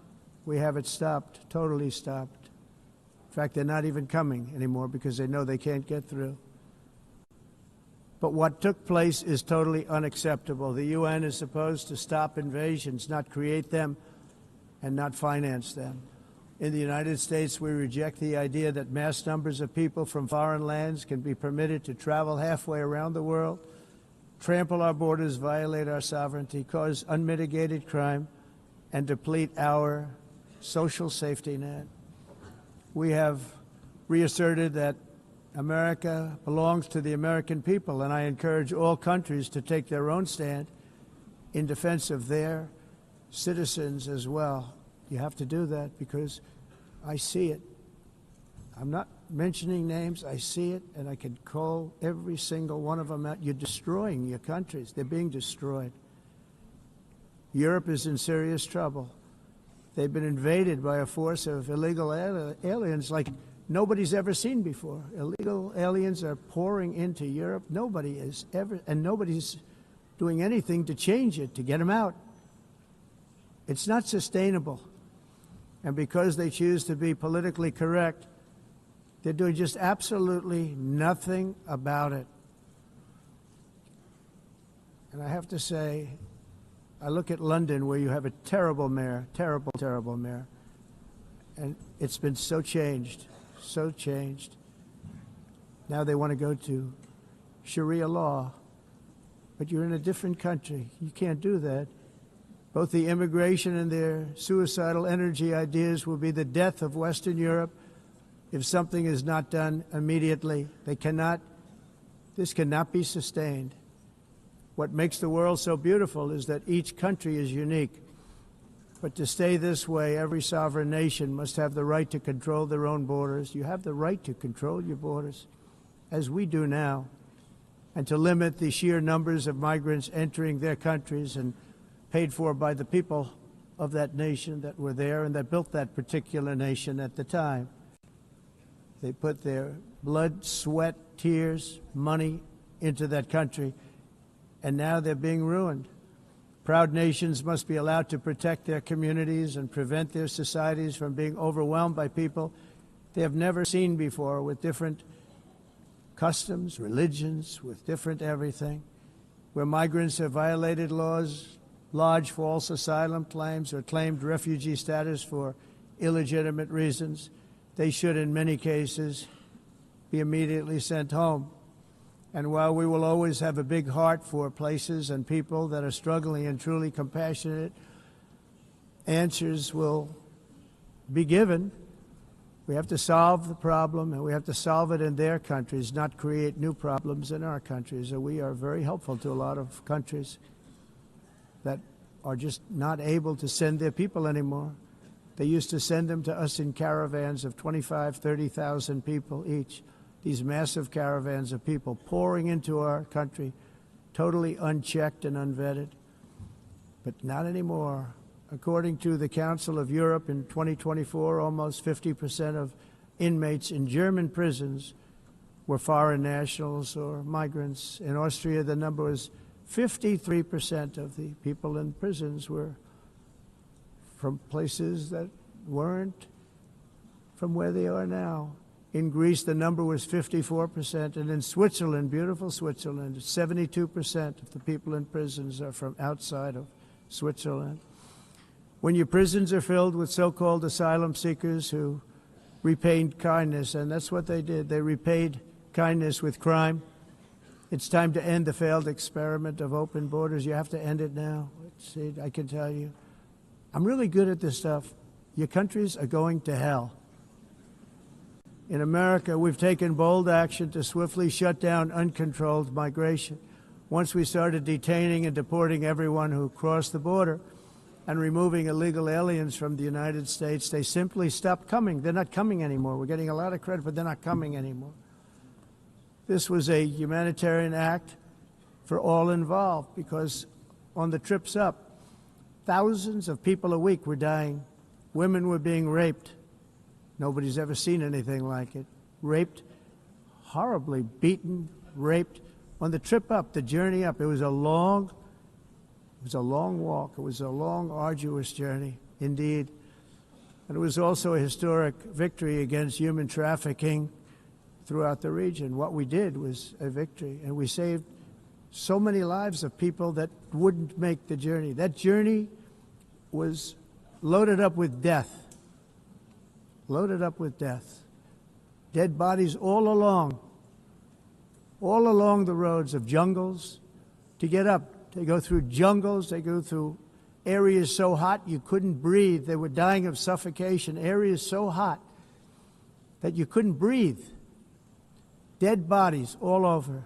we have it stopped, totally stopped. In fact, they're not even coming anymore because they know they can't get through. But what took place is totally unacceptable. The UN is supposed to stop invasions, not create them and not finance them. In the United States, we reject the idea that mass numbers of people from foreign lands can be permitted to travel halfway around the world, trample our borders, violate our sovereignty, cause unmitigated crime, and deplete our social safety net. We have reasserted that America belongs to the American people, and I encourage all countries to take their own stand in defense of their citizens as well. You have to do that because I see it. I'm not mentioning names. I see it, and I can call every single one of them out. You're destroying your countries. They're being destroyed. Europe is in serious trouble. They've been invaded by a force of illegal aliens like nobody's ever seen before. Illegal aliens are pouring into Europe. Nobody is ever, and nobody's doing anything to change it, to get them out. It's not sustainable. And because they choose to be politically correct, they're doing just absolutely nothing about it. And I have to say, I look at London where you have a terrible mayor, terrible, terrible mayor. And it's been so changed, so changed. Now they want to go to Sharia law. But you're in a different country. You can't do that. Both the immigration and their suicidal energy ideas will be the death of Western Europe if something is not done immediately. This cannot be sustained. What makes the world so beautiful is that each country is unique. But to stay this way, every sovereign nation must have the right to control their own borders. You have the right to control your borders, as we do now, and to limit the sheer numbers of migrants entering their countries and paid for by the people of that nation that were there and that built that particular nation at the time. They put their blood, sweat, tears, money into that country, and now they're being ruined. Proud nations must be allowed to protect their communities and prevent their societies from being overwhelmed by people they have never seen before, with different customs, religions, with different everything. Where migrants have violated laws, lodged false asylum claims, or claimed refugee status for illegitimate reasons, they should, in many cases, be immediately sent home. And while we will always have a big heart for places and people that are struggling and truly compassionate, answers will be given. We have to solve the problem, and we have to solve it in their countries, not create new problems in our countries. And we are very helpful to a lot of countries that are just not able to send their people anymore. They used to send them to us in caravans of 25,000, 30,000 people each. These massive caravans of people pouring into our country, totally unchecked and unvetted. But not anymore. According to the Council of Europe in 2024, almost 50% of inmates in German prisons were foreign nationals or migrants. In Austria, the number was 53% of the people in prisons were from places that weren't from where they are now. In Greece, the number was 54%, and in Switzerland, beautiful Switzerland, 72% of the people in prisons are from outside of Switzerland. When your prisons are filled with so-called asylum seekers who repaid kindness, and that's what they did, they repaid kindness with crime, it's time to end the failed experiment of open borders. You have to end it now. See, I can tell you. I'm really good at this stuff. Your countries are going to hell. In America, we've taken bold action to swiftly shut down uncontrolled migration. Once we started detaining and deporting everyone who crossed the border, and removing illegal aliens from the United States, they simply stopped coming. They're not coming anymore. We're getting a lot of credit, but they're not coming anymore. This was a humanitarian act for all involved, because on the trips up, thousands of people a week were dying. Women were being raped. Nobody's ever seen anything like it. Raped, horribly beaten, raped. On the trip up, the journey up, it was a long walk. It was a long, arduous journey, indeed. And it was also a historic victory against human trafficking throughout the region. What we did was a victory, and we saved so many lives of people that wouldn't make the journey. That journey was loaded up with death. Loaded up with death. Dead bodies all along the roads of jungles to get up. They go through jungles, they go through areas so hot you couldn't breathe. They were dying of suffocation, areas so hot that you couldn't breathe. Dead bodies all over.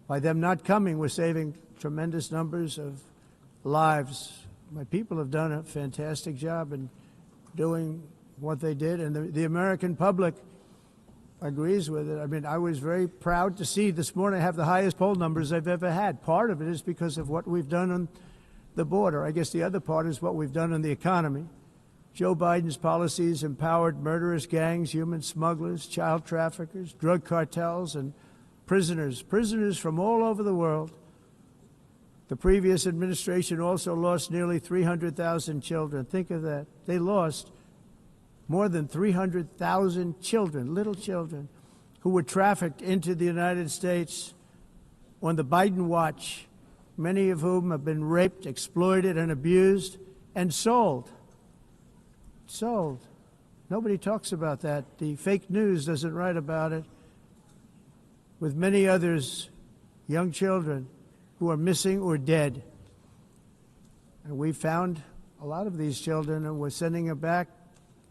By them not coming, we're saving tremendous numbers of lives. My people have done a fantastic job in doing what they did, and the American public agrees with it. I mean, I was very proud to see this morning I have the highest poll numbers I've ever had. Part of it is because of what we've done on the border. I guess the other part is what we've done on the economy. Joe Biden's policies empowered murderous gangs, human smugglers, child traffickers, drug cartels, and prisoners from all over the world. The previous administration also lost nearly 300,000 children. Think of that. They lost more than 300,000 children, little children, who were trafficked into the United States on the Biden watch, many of whom have been raped, exploited, and abused, and sold. Sold. Nobody talks about that. The fake news doesn't write about it. With many others, young children who are missing or dead. And we found a lot of these children, and we're sending them back,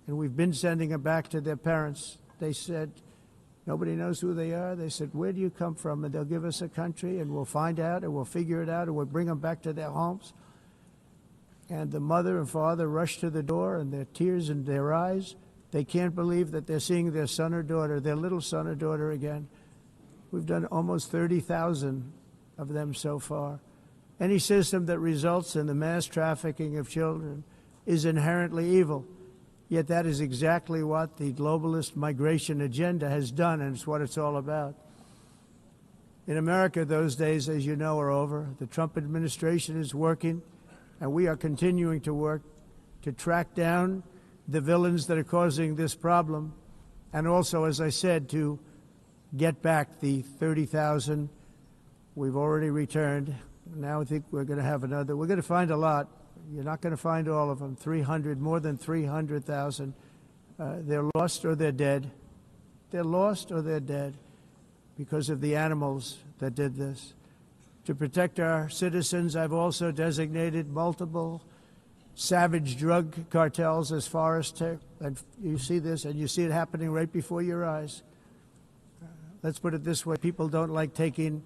and we've been sending them back to their parents. They said, nobody knows who they are. They said, where do you come from? And they'll give us a country, and we'll find out, and we'll figure it out, and we'll bring them back to their homes. And the mother and father rush to the door, and their tears in their eyes. They can't believe that they're seeing their son or daughter, their little son or daughter again. We've done almost 30,000 of them so far. Any system that results in the mass trafficking of children is inherently evil. Yet that is exactly what the globalist migration agenda has done, and it's what it's all about. In America, those days, as you know, are over. The Trump administration is working, and we are continuing to work to track down the villains that are causing this problem, and also, as I said, to get back the 30,000 we've already returned. Now I think we're going to have another. We're going to find a lot. You're not going to find all of them. 300, more than 300,000. They're lost or they're dead. They're lost or they're dead because of the animals that did this. To protect our citizens, I've also designated multiple savage drug cartels as far as and you see this, and you see it happening right before your eyes. Let's put it this way. People don't like taking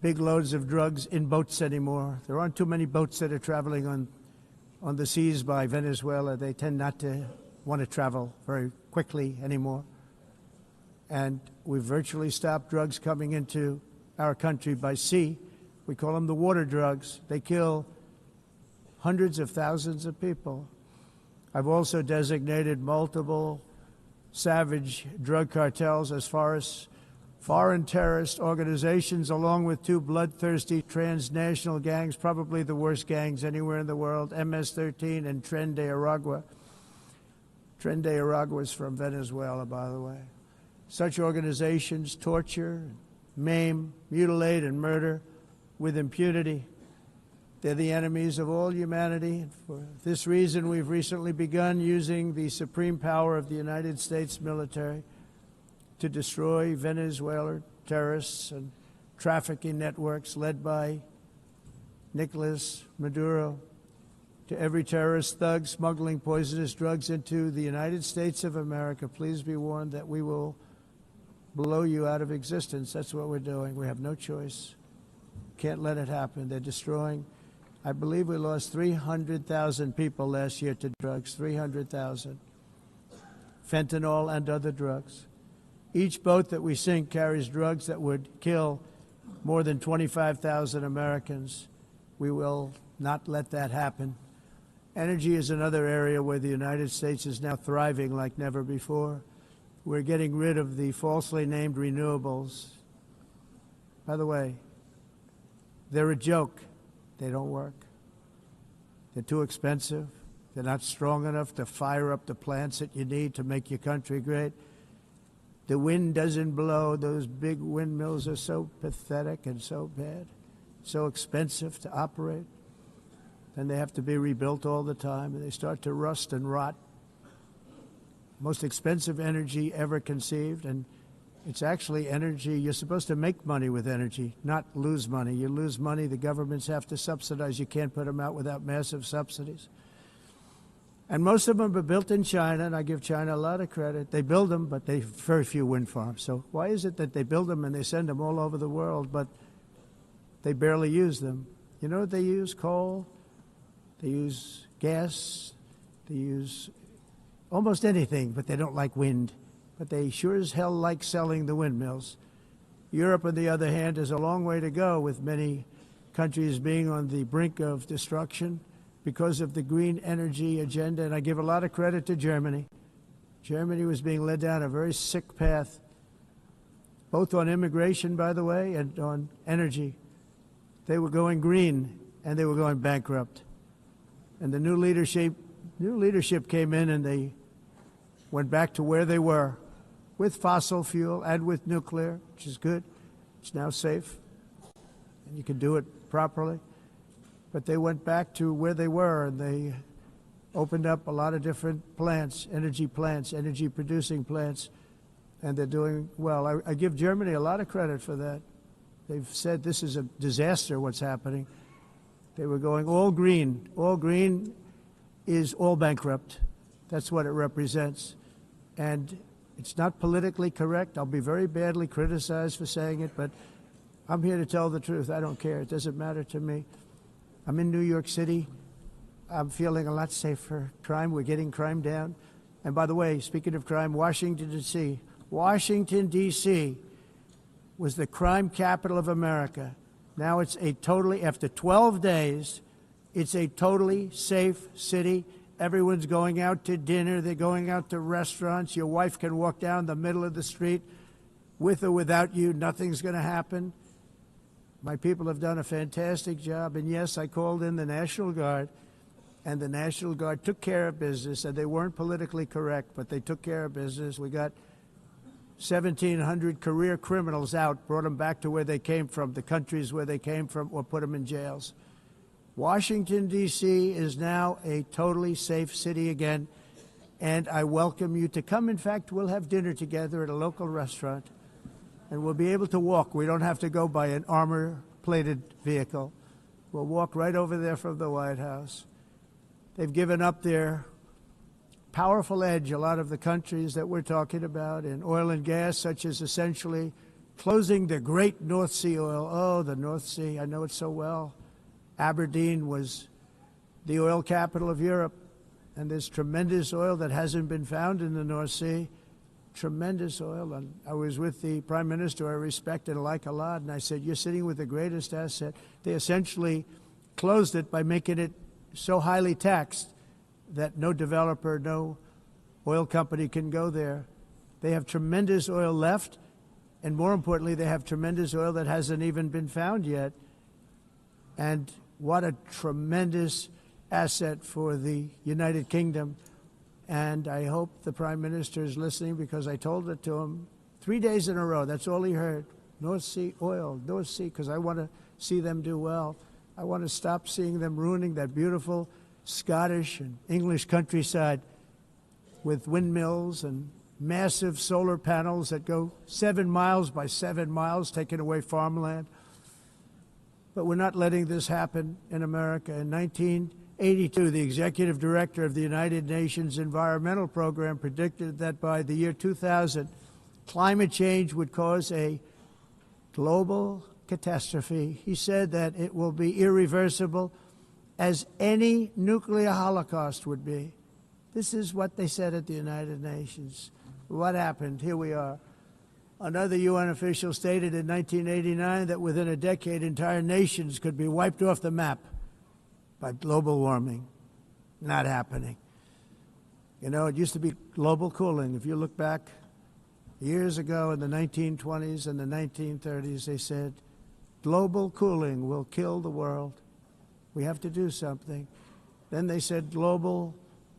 big loads of drugs in boats anymore. There aren't too many boats that are traveling on the seas by Venezuela. They tend not to want to travel very quickly anymore. And we've virtually stopped drugs coming into our country by sea. We call them the water drugs. They kill hundreds of thousands of people. I've also designated multiple savage drug cartels as far as foreign terrorist organizations, along with two bloodthirsty transnational gangs, probably the worst gangs anywhere in the world, MS-13 and Tren de Aragua. Tren de Aragua is from Venezuela, by the way. Such organizations torture, maim, mutilate, and murder with impunity. They're the enemies of all humanity. And for this reason, we've recently begun using the supreme power of the United States military to destroy Venezuelan terrorists and trafficking networks led by Nicolas Maduro. To every terrorist thug smuggling poisonous drugs into the United States of America, please be warned that we will blow you out of existence. That's what we're doing. We have no choice. Can't let it happen. They're destroying I believe we lost 300,000 people last year to drugs, 300,000. Fentanyl and other drugs. Each boat that we sink carries drugs that would kill more than 25,000 Americans. We will not let that happen. Energy is another area where the United States is now thriving like never before. We're getting rid of the falsely named renewables. By the way, they're a joke. They don't work. They're too expensive. They're not strong enough to fire up the plants that you need to make your country great. The wind doesn't blow. Those big windmills are so pathetic and so bad, so expensive to operate. Then they have to be rebuilt all the time, and they start to rust and rot. Most expensive energy ever conceived, and it's actually energy. You're supposed to make money with energy, not lose money. You lose money, the governments have to subsidize. You can't put them out without massive subsidies. And most of them are built in China, and I give China a lot of credit. They build them, but they have very few wind farms. So why is it that they build them and they send them all over the world, but they barely use them? You know what they use? Coal. They use gas. They use almost anything, but they don't like wind. But they sure as hell like selling the windmills. Europe, on the other hand, has a long way to go, with many countries being on the brink of destruction because of the green energy agenda. And I give a lot of credit to Germany. Germany was being led down a very sick path, both on immigration, by the way, and on energy. They were going green, and they were going bankrupt. And the new leadership came in, and they went back to where they were, with fossil fuel and with nuclear, which is good. It's now safe, and you can do it properly. But they went back to where they were, and they opened up a lot of different plants, energy-producing plants, and they're doing well. I give Germany a lot of credit for that. They've said this is a disaster, what's happening. They were going all green. All green is all bankrupt. That's what it represents. And it's not politically correct. I'll be very badly criticized for saying it, but I'm here to tell the truth. I don't care. It doesn't matter to me. I'm in New York City. I'm feeling a lot safer. Crime, we're getting crime down. And by the way, speaking of crime, Washington, D.C. Washington, D.C. was the crime capital of America. Now it's a totally, after 12 days, it's a totally safe city. Everyone's going out to dinner. They're going out to restaurants. Your wife can walk down the middle of the street with or without you. Nothing's going to happen. My people have done a fantastic job. And yes, I called in the National Guard, and the National Guard took care of business, and they weren't politically correct, but they took care of business. We got 1,700 career criminals out, brought them back to where they came from, the countries where they came from, or put them in jails. Washington, D.C. is now a totally safe city again, and I welcome you to come. In fact, we'll have dinner together at a local restaurant, and we'll be able to walk. We don't have to go by an armor-plated vehicle. We'll walk right over there from the White House. They've given up their powerful edge, a lot of the countries that we're talking about, in oil and gas, such as essentially closing the great North Sea oil. Oh, the North Sea, I know it so well. Aberdeen was the oil capital of Europe, and there's tremendous oil that hasn't been found in the North Sea, tremendous oil. And I was with the Prime Minister I respect and like a lot, and I said, you're sitting with the greatest asset. They essentially closed it by making it so highly taxed that no developer, no oil company can go there. They have tremendous oil left, and more importantly, they have tremendous oil that hasn't even been found yet. And what a tremendous asset for the United Kingdom. And I hope the Prime Minister is listening, because I told it to him 3 days in a row. That's all he heard. North Sea oil, North Sea, because I want to see them do well. I want to stop seeing them ruining that beautiful Scottish and English countryside with windmills and massive solar panels that go 7 miles by 7 miles, taking away farmland. But we're not letting this happen in America. In 1982, the executive director of the United Nations Environmental Program predicted that by the year 2000, climate change would cause a global catastrophe. He said that it will be irreversible, as any nuclear holocaust would be. This is what they said at the United Nations. What happened? Here we are. Another UN official stated in 1989 that within a decade, entire nations could be wiped off the map by global warming. Not happening. You know, it used to be global cooling. If you look back years ago in the 1920s and the 1930s, they said, global cooling will kill the world. We have to do something. Then they said global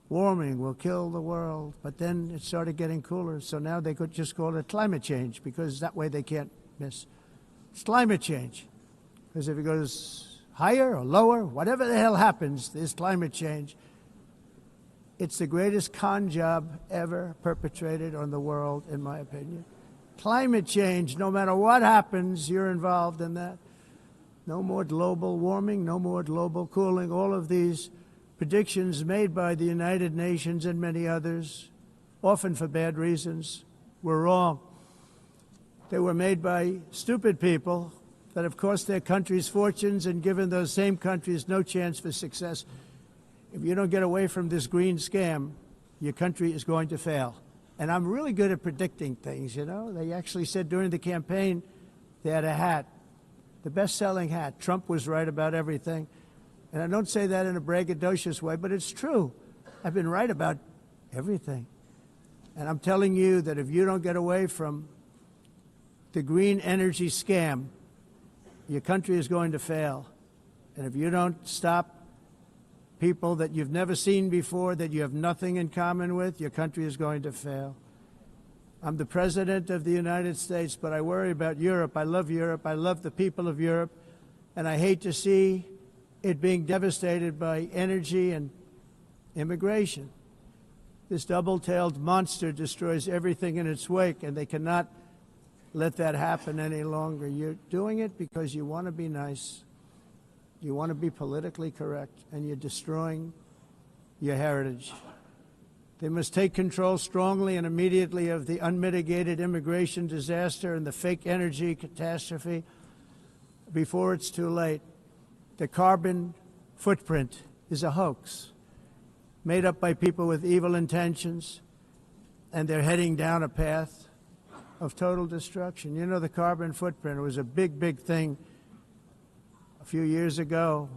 warming will kill the world. But then it started getting cooler, so now they could just call it climate change, because that way they can't miss. It's climate change. Because if it goes higher or lower, whatever the hell happens, there's climate change. It's the greatest con job ever perpetrated on the world, in my opinion. Climate change, no matter what happens, you're involved in that. No more global warming, no more global cooling. All of these predictions made by the United Nations and many others, often for bad reasons, were wrong. They were made by stupid people that have cost their countries fortunes and given those same countries no chance for success. If you don't get away from this green scam, your country is going to fail. And I'm really good at predicting things, you know. They actually said during the campaign they had a hat, the best-selling hat. Trump was right about everything. And I don't say that in a braggadocious way, but it's true. I've been right about everything. And I'm telling you that if you don't get away from the green energy scam, your country is going to fail. And if you don't stop people that you've never seen before, that you have nothing in common with, your country is going to fail. I'm the President of the United States, but I worry about Europe. I love Europe. I love the people of Europe. And I hate to see it being devastated by energy and immigration. This double-tailed monster destroys everything in its wake, and they cannot let that happen any longer. You're doing it because you want to be nice. You want to be politically correct, and you're destroying your heritage. They must take control strongly and immediately of the unmitigated immigration disaster and the fake energy catastrophe before it's too late. The carbon footprint is a hoax made up by people with evil intentions, and they're heading down a path of total destruction. You know, the carbon footprint, it was a big, big thing a few years ago.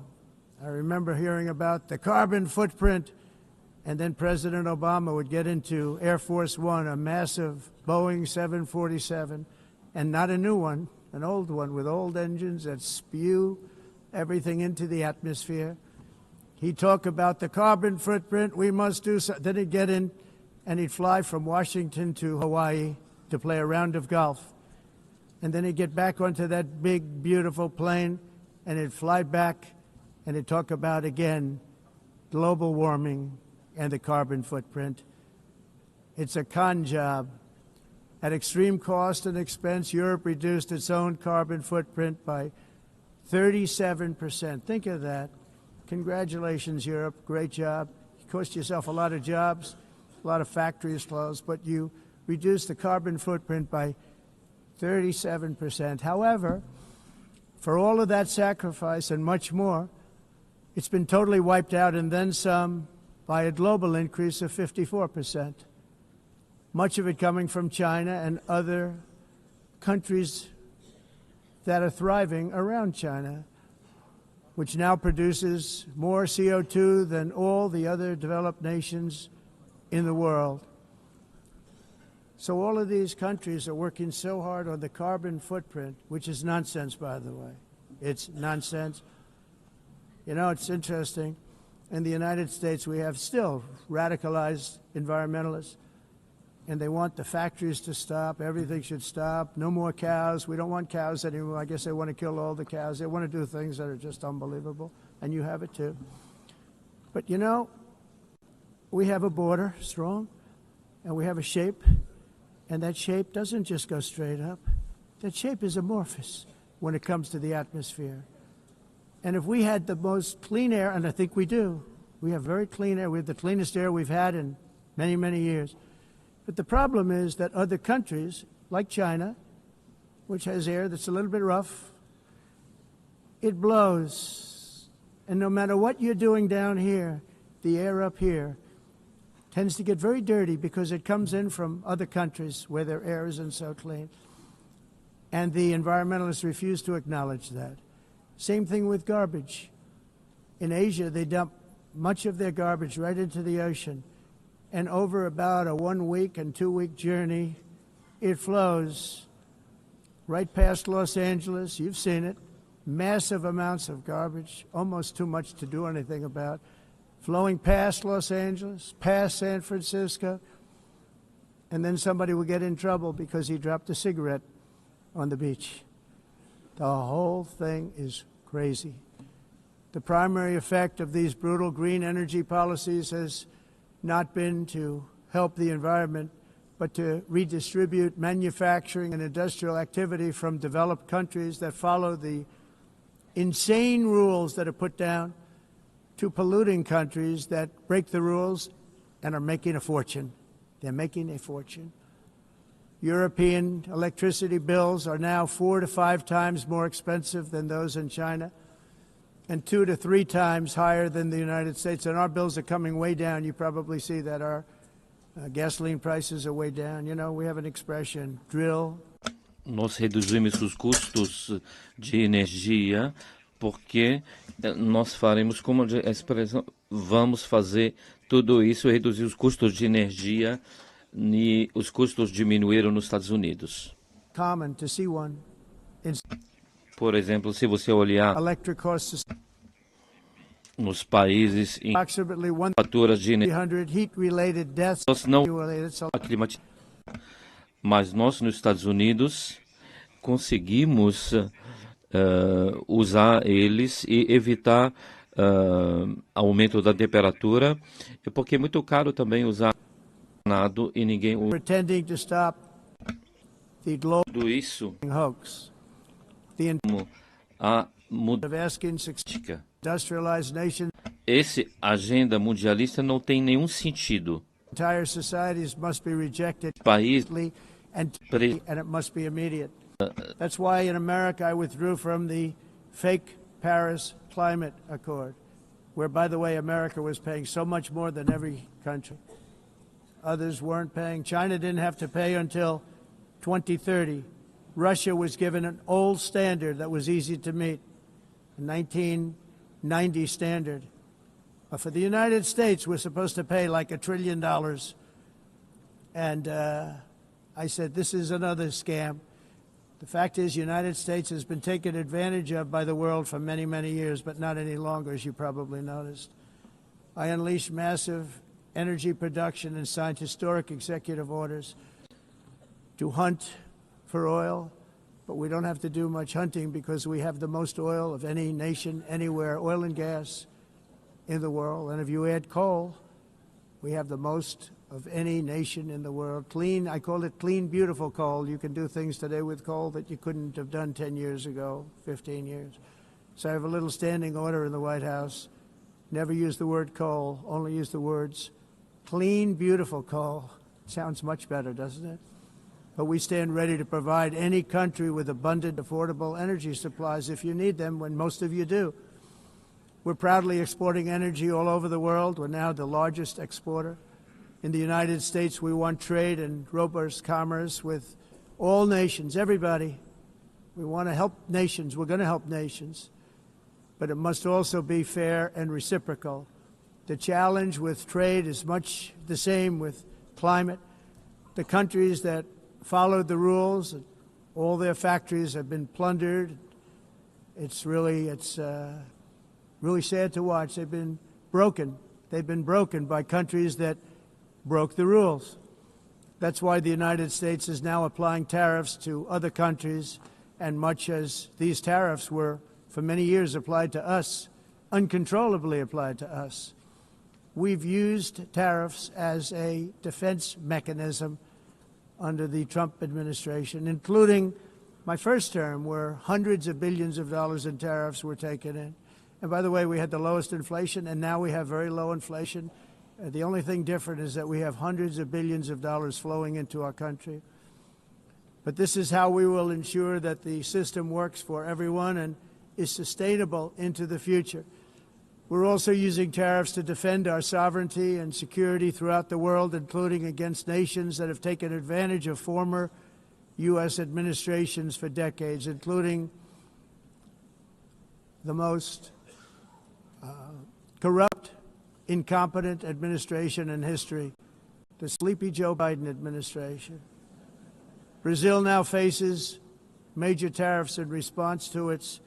I remember hearing about the carbon footprint, and then President Obama would get into Air Force One, a massive Boeing 747, and not a new one, an old one with old engines that spew everything into the atmosphere. He'd talk about the carbon footprint, we must do so. Then he'd get in and he'd fly from Washington to Hawaii to play a round of golf. And then he'd get back onto that big, beautiful plane and he'd fly back and he'd talk about, again, global warming and the carbon footprint. It's a con job. At extreme cost and expense, Europe reduced its own carbon footprint by 37%. Think of that. Congratulations, Europe. Great job. You cost yourself a lot of jobs, a lot of factories closed, but you reduced the carbon footprint by 37%. However, for all of that sacrifice and much more, it's been totally wiped out and then some by a global increase of 54%. Much of it coming from China and other countries that are thriving around China, which now produces more CO2 than all the other developed nations in the world. So all of these countries are working so hard on the carbon footprint, which is nonsense, by the way. It's nonsense. You know, it's interesting. In the United States, we have still radicalized environmentalists, and they want the factories to stop. Everything should stop. No more cows. We don't want cows anymore. I guess they want to kill all the cows. They want to do things that are just unbelievable, and you have it too. But, you know, we have a border, strong, and we have a shape, and that shape doesn't just go straight up. That shape is amorphous when it comes to the atmosphere. And if we had the most clean air, and I think we do, we have very clean air. We have the cleanest air we've had in many, many years. But the problem is that other countries, like China, which has air that's a little bit rough, it blows And no matter what you're doing down here, the air up here tends to get very dirty because it comes in from other countries where their air isn't so clean. And the environmentalists refuse to acknowledge that. Same thing with garbage. In Asia, they dump much of their garbage right into the ocean. And over about a 1 week and 2 week journey, it flows right past Los Angeles. You've seen it. Massive amounts of garbage, almost too much to do anything about, flowing past Los Angeles, past San Francisco, and then somebody will get in trouble because he dropped a cigarette on the beach. The whole thing is crazy. The primary effect of these brutal green energy policies has not been to help the environment, but to redistribute manufacturing and industrial activity from developed countries that follow the insane rules that are put down to polluting countries that break the rules and are making a fortune. They're making a fortune. European electricity bills are now 4 to 5 times more expensive than those in China, and 2 to 3 times higher than the United States. And our bills are coming way down. You probably see that our gasoline prices are way down. You know, we have an expression, drill. Nós reduzimos os custos de energia porque nós faremos como a expressão, vamos fazer tudo isso, reduzir os custos de energia e os custos diminuíram nos Estados Unidos. Common to see one. Por exemplo, se você olhar nos países em faturas de energia, nós não mas nós nos Estados Unidos conseguimos usar eles e evitar aumento da temperatura, porque é muito caro também usar nada e ninguém usa tudo isso. A mudança. Essa agenda mundialista não tem nenhum sentido. Entire societies must be rejected completely and it must be immediate. That's why in America I withdrew from the fake Paris Climate Accord, where, by the way, America was paying so much more than every country. Others weren't paying. China didn't have to pay until 2030. Russia was given an old standard that was easy to meet, a 1990 standard. For the United States, we're supposed to pay like $1 trillion. And I said, this is another scam. The fact is, the United States has been taken advantage of by the world for many, many years, but not any longer, as you probably noticed. I unleashed massive energy production and signed historic executive orders to hunt for oil, but we don't have to do much hunting because we have the most oil of any nation anywhere, oil and gas in the world. And if you add coal, we have the most of any nation in the world. Clean, I call it clean, beautiful coal. You can do things today with coal that you couldn't have done 10 years ago, 15 years. So I have a little standing order in the White House. Never use the word coal, only use the words clean, beautiful coal. Sounds much better, doesn't it? But we stand ready to provide any country with abundant, affordable energy supplies if you need them, when most of you do. We're proudly exporting energy all over the world. We're now the largest exporter. In the United States, we want trade and robust commerce with all nations, everybody. We want to help nations. We're going to help nations. But it must also be fair and reciprocal. The challenge with trade is much the same with climate. The countries that followed the rules, all their factories have been plundered. It's really sad to watch. They've been broken. They've been broken by countries that broke the rules. That's why the United States is now applying tariffs to other countries, and much as these tariffs were for many years applied to us, uncontrollably applied to us. We've used tariffs as a defense mechanism under the Trump administration, including my first term, where hundreds of billions of dollars in tariffs were taken in. And by the way, we had the lowest inflation, and now we have very low inflation. The only thing different is that we have hundreds of billions of dollars flowing into our country. But this is how we will ensure that the system works for everyone and is sustainable into the future. We're also using tariffs to defend our sovereignty and security throughout the world, including against nations that have taken advantage of former U.S. administrations for decades, including the most corrupt, incompetent administration in history, the sleepy Joe Biden administration. Brazil now faces major tariffs in response to its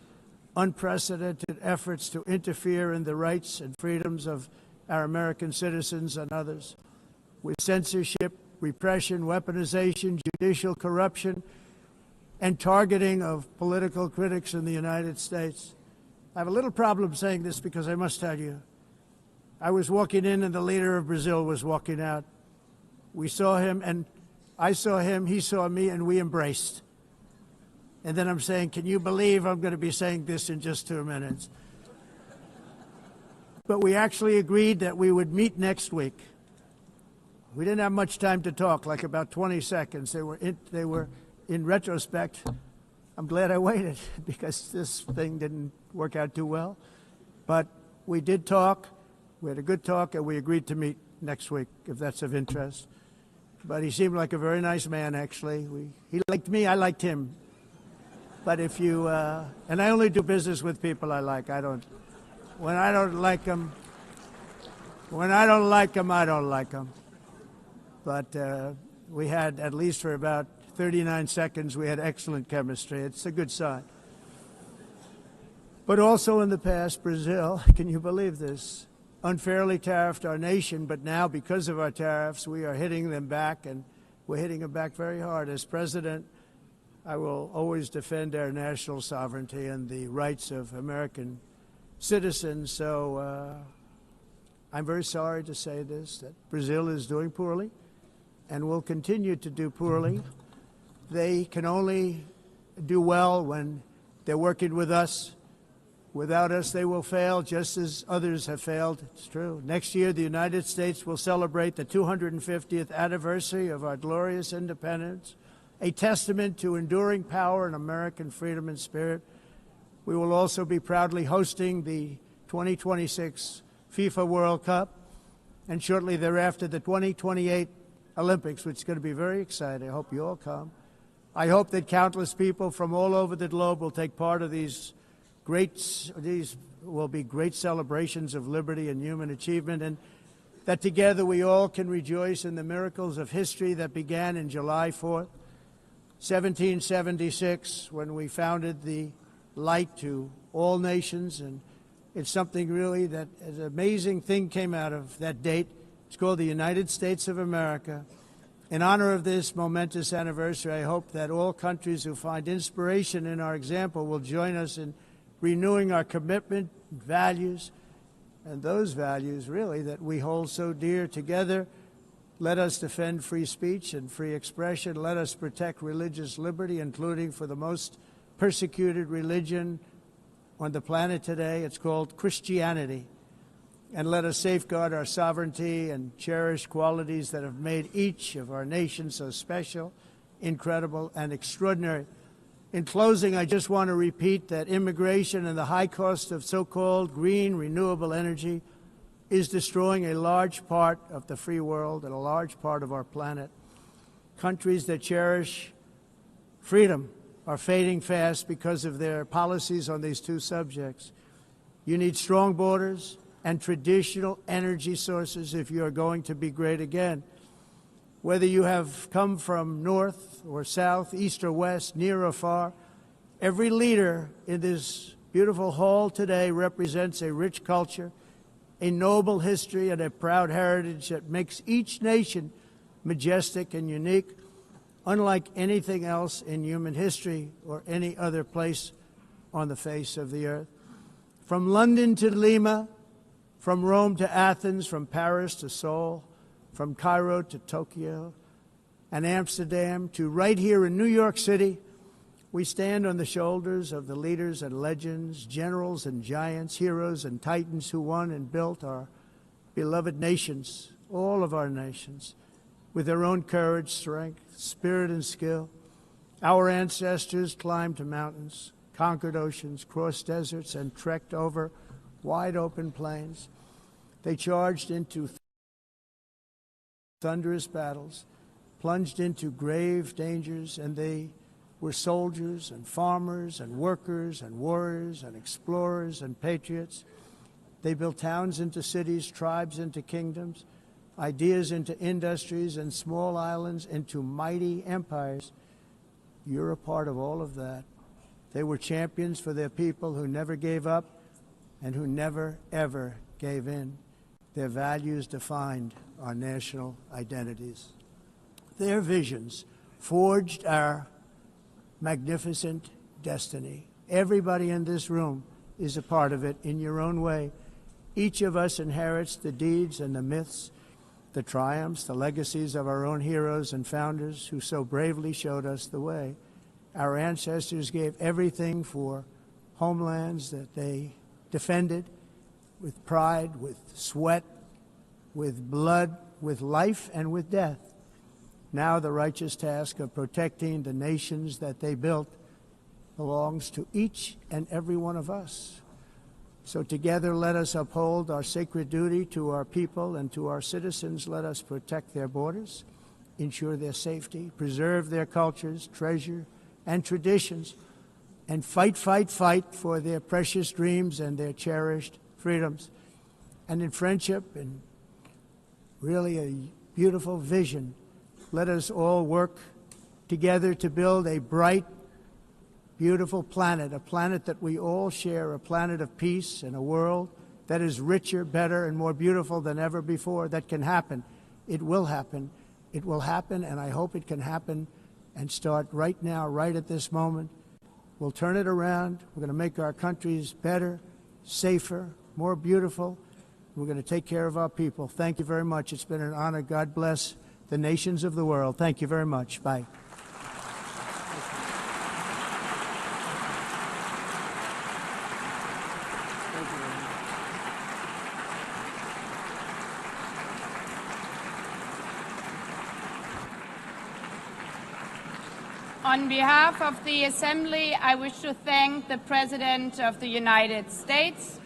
unprecedented efforts to interfere in the rights and freedoms of our American citizens and others, with censorship, repression, weaponization, judicial corruption, and targeting of political critics in the United States. I have a little problem saying this because I must tell you, I was walking in and the leader of Brazil was walking out. We saw him and I saw him, he saw me, and we embraced. And then I'm saying, can you believe I'm going to be saying this in just 2 minutes? But we actually agreed that we would meet next week. We didn't have much time to talk, like about 20 seconds. They were in retrospect, I'm glad I waited because this thing didn't work out too well. But we did talk, we had a good talk, and we agreed to meet next week, if that's of interest. But he seemed like a very nice man, actually. He liked me, I liked him. But if you, and I only do business with people I like. When I don't like them, I don't like them. But we had, at least for about 39 seconds, we had excellent chemistry. It's a good sign. But also in the past, Brazil, can you believe this, unfairly tariffed our nation, but now because of our tariffs, we are hitting them back, and we're hitting them back very hard. As president, I will always defend our national sovereignty and the rights of American citizens. So I'm very sorry to say this, that Brazil is doing poorly and will continue to do poorly. They can only do well when they're working with us. Without us, they will fail, just as others have failed. It's true. Next year, the United States will celebrate the 250th anniversary of our glorious independence, a testament to enduring power and American freedom and spirit. We will also be proudly hosting the 2026 FIFA World Cup, and shortly thereafter, the 2028 Olympics, which is going to be very exciting. I hope you all come. I hope that countless people from all over the globe will take part of these will be great celebrations of liberty and human achievement, and that together we all can rejoice in the miracles of history that began in July 4th, 1776, when we founded the light to all nations. And it's something really that an amazing thing came out of that date. It's called the United States of America. In honor of this momentous anniversary, I hope that all countries who find inspiration in our example will join us in renewing our commitment, values, and those values, really, that we hold so dear together. Let us defend free speech and free expression. Let us protect religious liberty, including for the most persecuted religion on the planet today. It's called Christianity. And let us safeguard our sovereignty and cherish qualities that have made each of our nations so special, incredible, and extraordinary. In closing, I just want to repeat that immigration and the high cost of so-called green renewable energy is destroying a large part of the free world and a large part of our planet. Countries that cherish freedom are fading fast because of their policies on these two subjects. You need strong borders and traditional energy sources if you are going to be great again. Whether you have come from north or south, east or west, near or far, every leader in this beautiful hall today represents a rich culture, a noble history, and a proud heritage that makes each nation majestic and unique, unlike anything else in human history or any other place on the face of the earth. From London to Lima, from Rome to Athens, from Paris to Seoul, from Cairo to Tokyo and Amsterdam to right here in New York City, we stand on the shoulders of the leaders and legends, generals and giants, heroes and titans who won and built our beloved nations, all of our nations, with their own courage, strength, spirit, and skill. Our ancestors climbed mountains, conquered oceans, crossed deserts, and trekked over wide open plains. They charged into thunderous battles, plunged into grave dangers, and they were soldiers and farmers and workers and warriors and explorers and patriots. They built towns into cities, tribes into kingdoms, ideas into industries, and small islands into mighty empires. You're a part of all of that. They were champions for their people who never gave up and who never, ever gave in. Their values defined our national identities. Their visions forged our magnificent destiny. Everybody in this room is a part of it in your own way. Each of us inherits the deeds and the myths, the triumphs, the legacies of our own heroes and founders who so bravely showed us the way. Our ancestors gave everything for homelands that they defended with pride, with sweat, with blood, with life, and with death. Now the righteous task of protecting the nations that they built belongs to each and every one of us. So together let us uphold our sacred duty to our people and to our citizens. Let us protect their borders, ensure their safety, preserve their cultures, treasure, and traditions, and fight, fight, fight for their precious dreams and their cherished freedoms. And in friendship and really a beautiful vision, let us all work together to build a bright, beautiful planet, a planet that we all share, a planet of peace and a world that is richer, better, and more beautiful than ever before. That can happen. It will happen. It will happen, and I hope it can happen and start right now, right at this moment. We'll turn it around. We're going to make our countries better, safer, more beautiful. We're going to take care of our people. Thank you very much. It's been an honor. God bless the nations of the world. Thank you very much. Bye. On behalf of the Assembly, I wish to thank the President of the United States,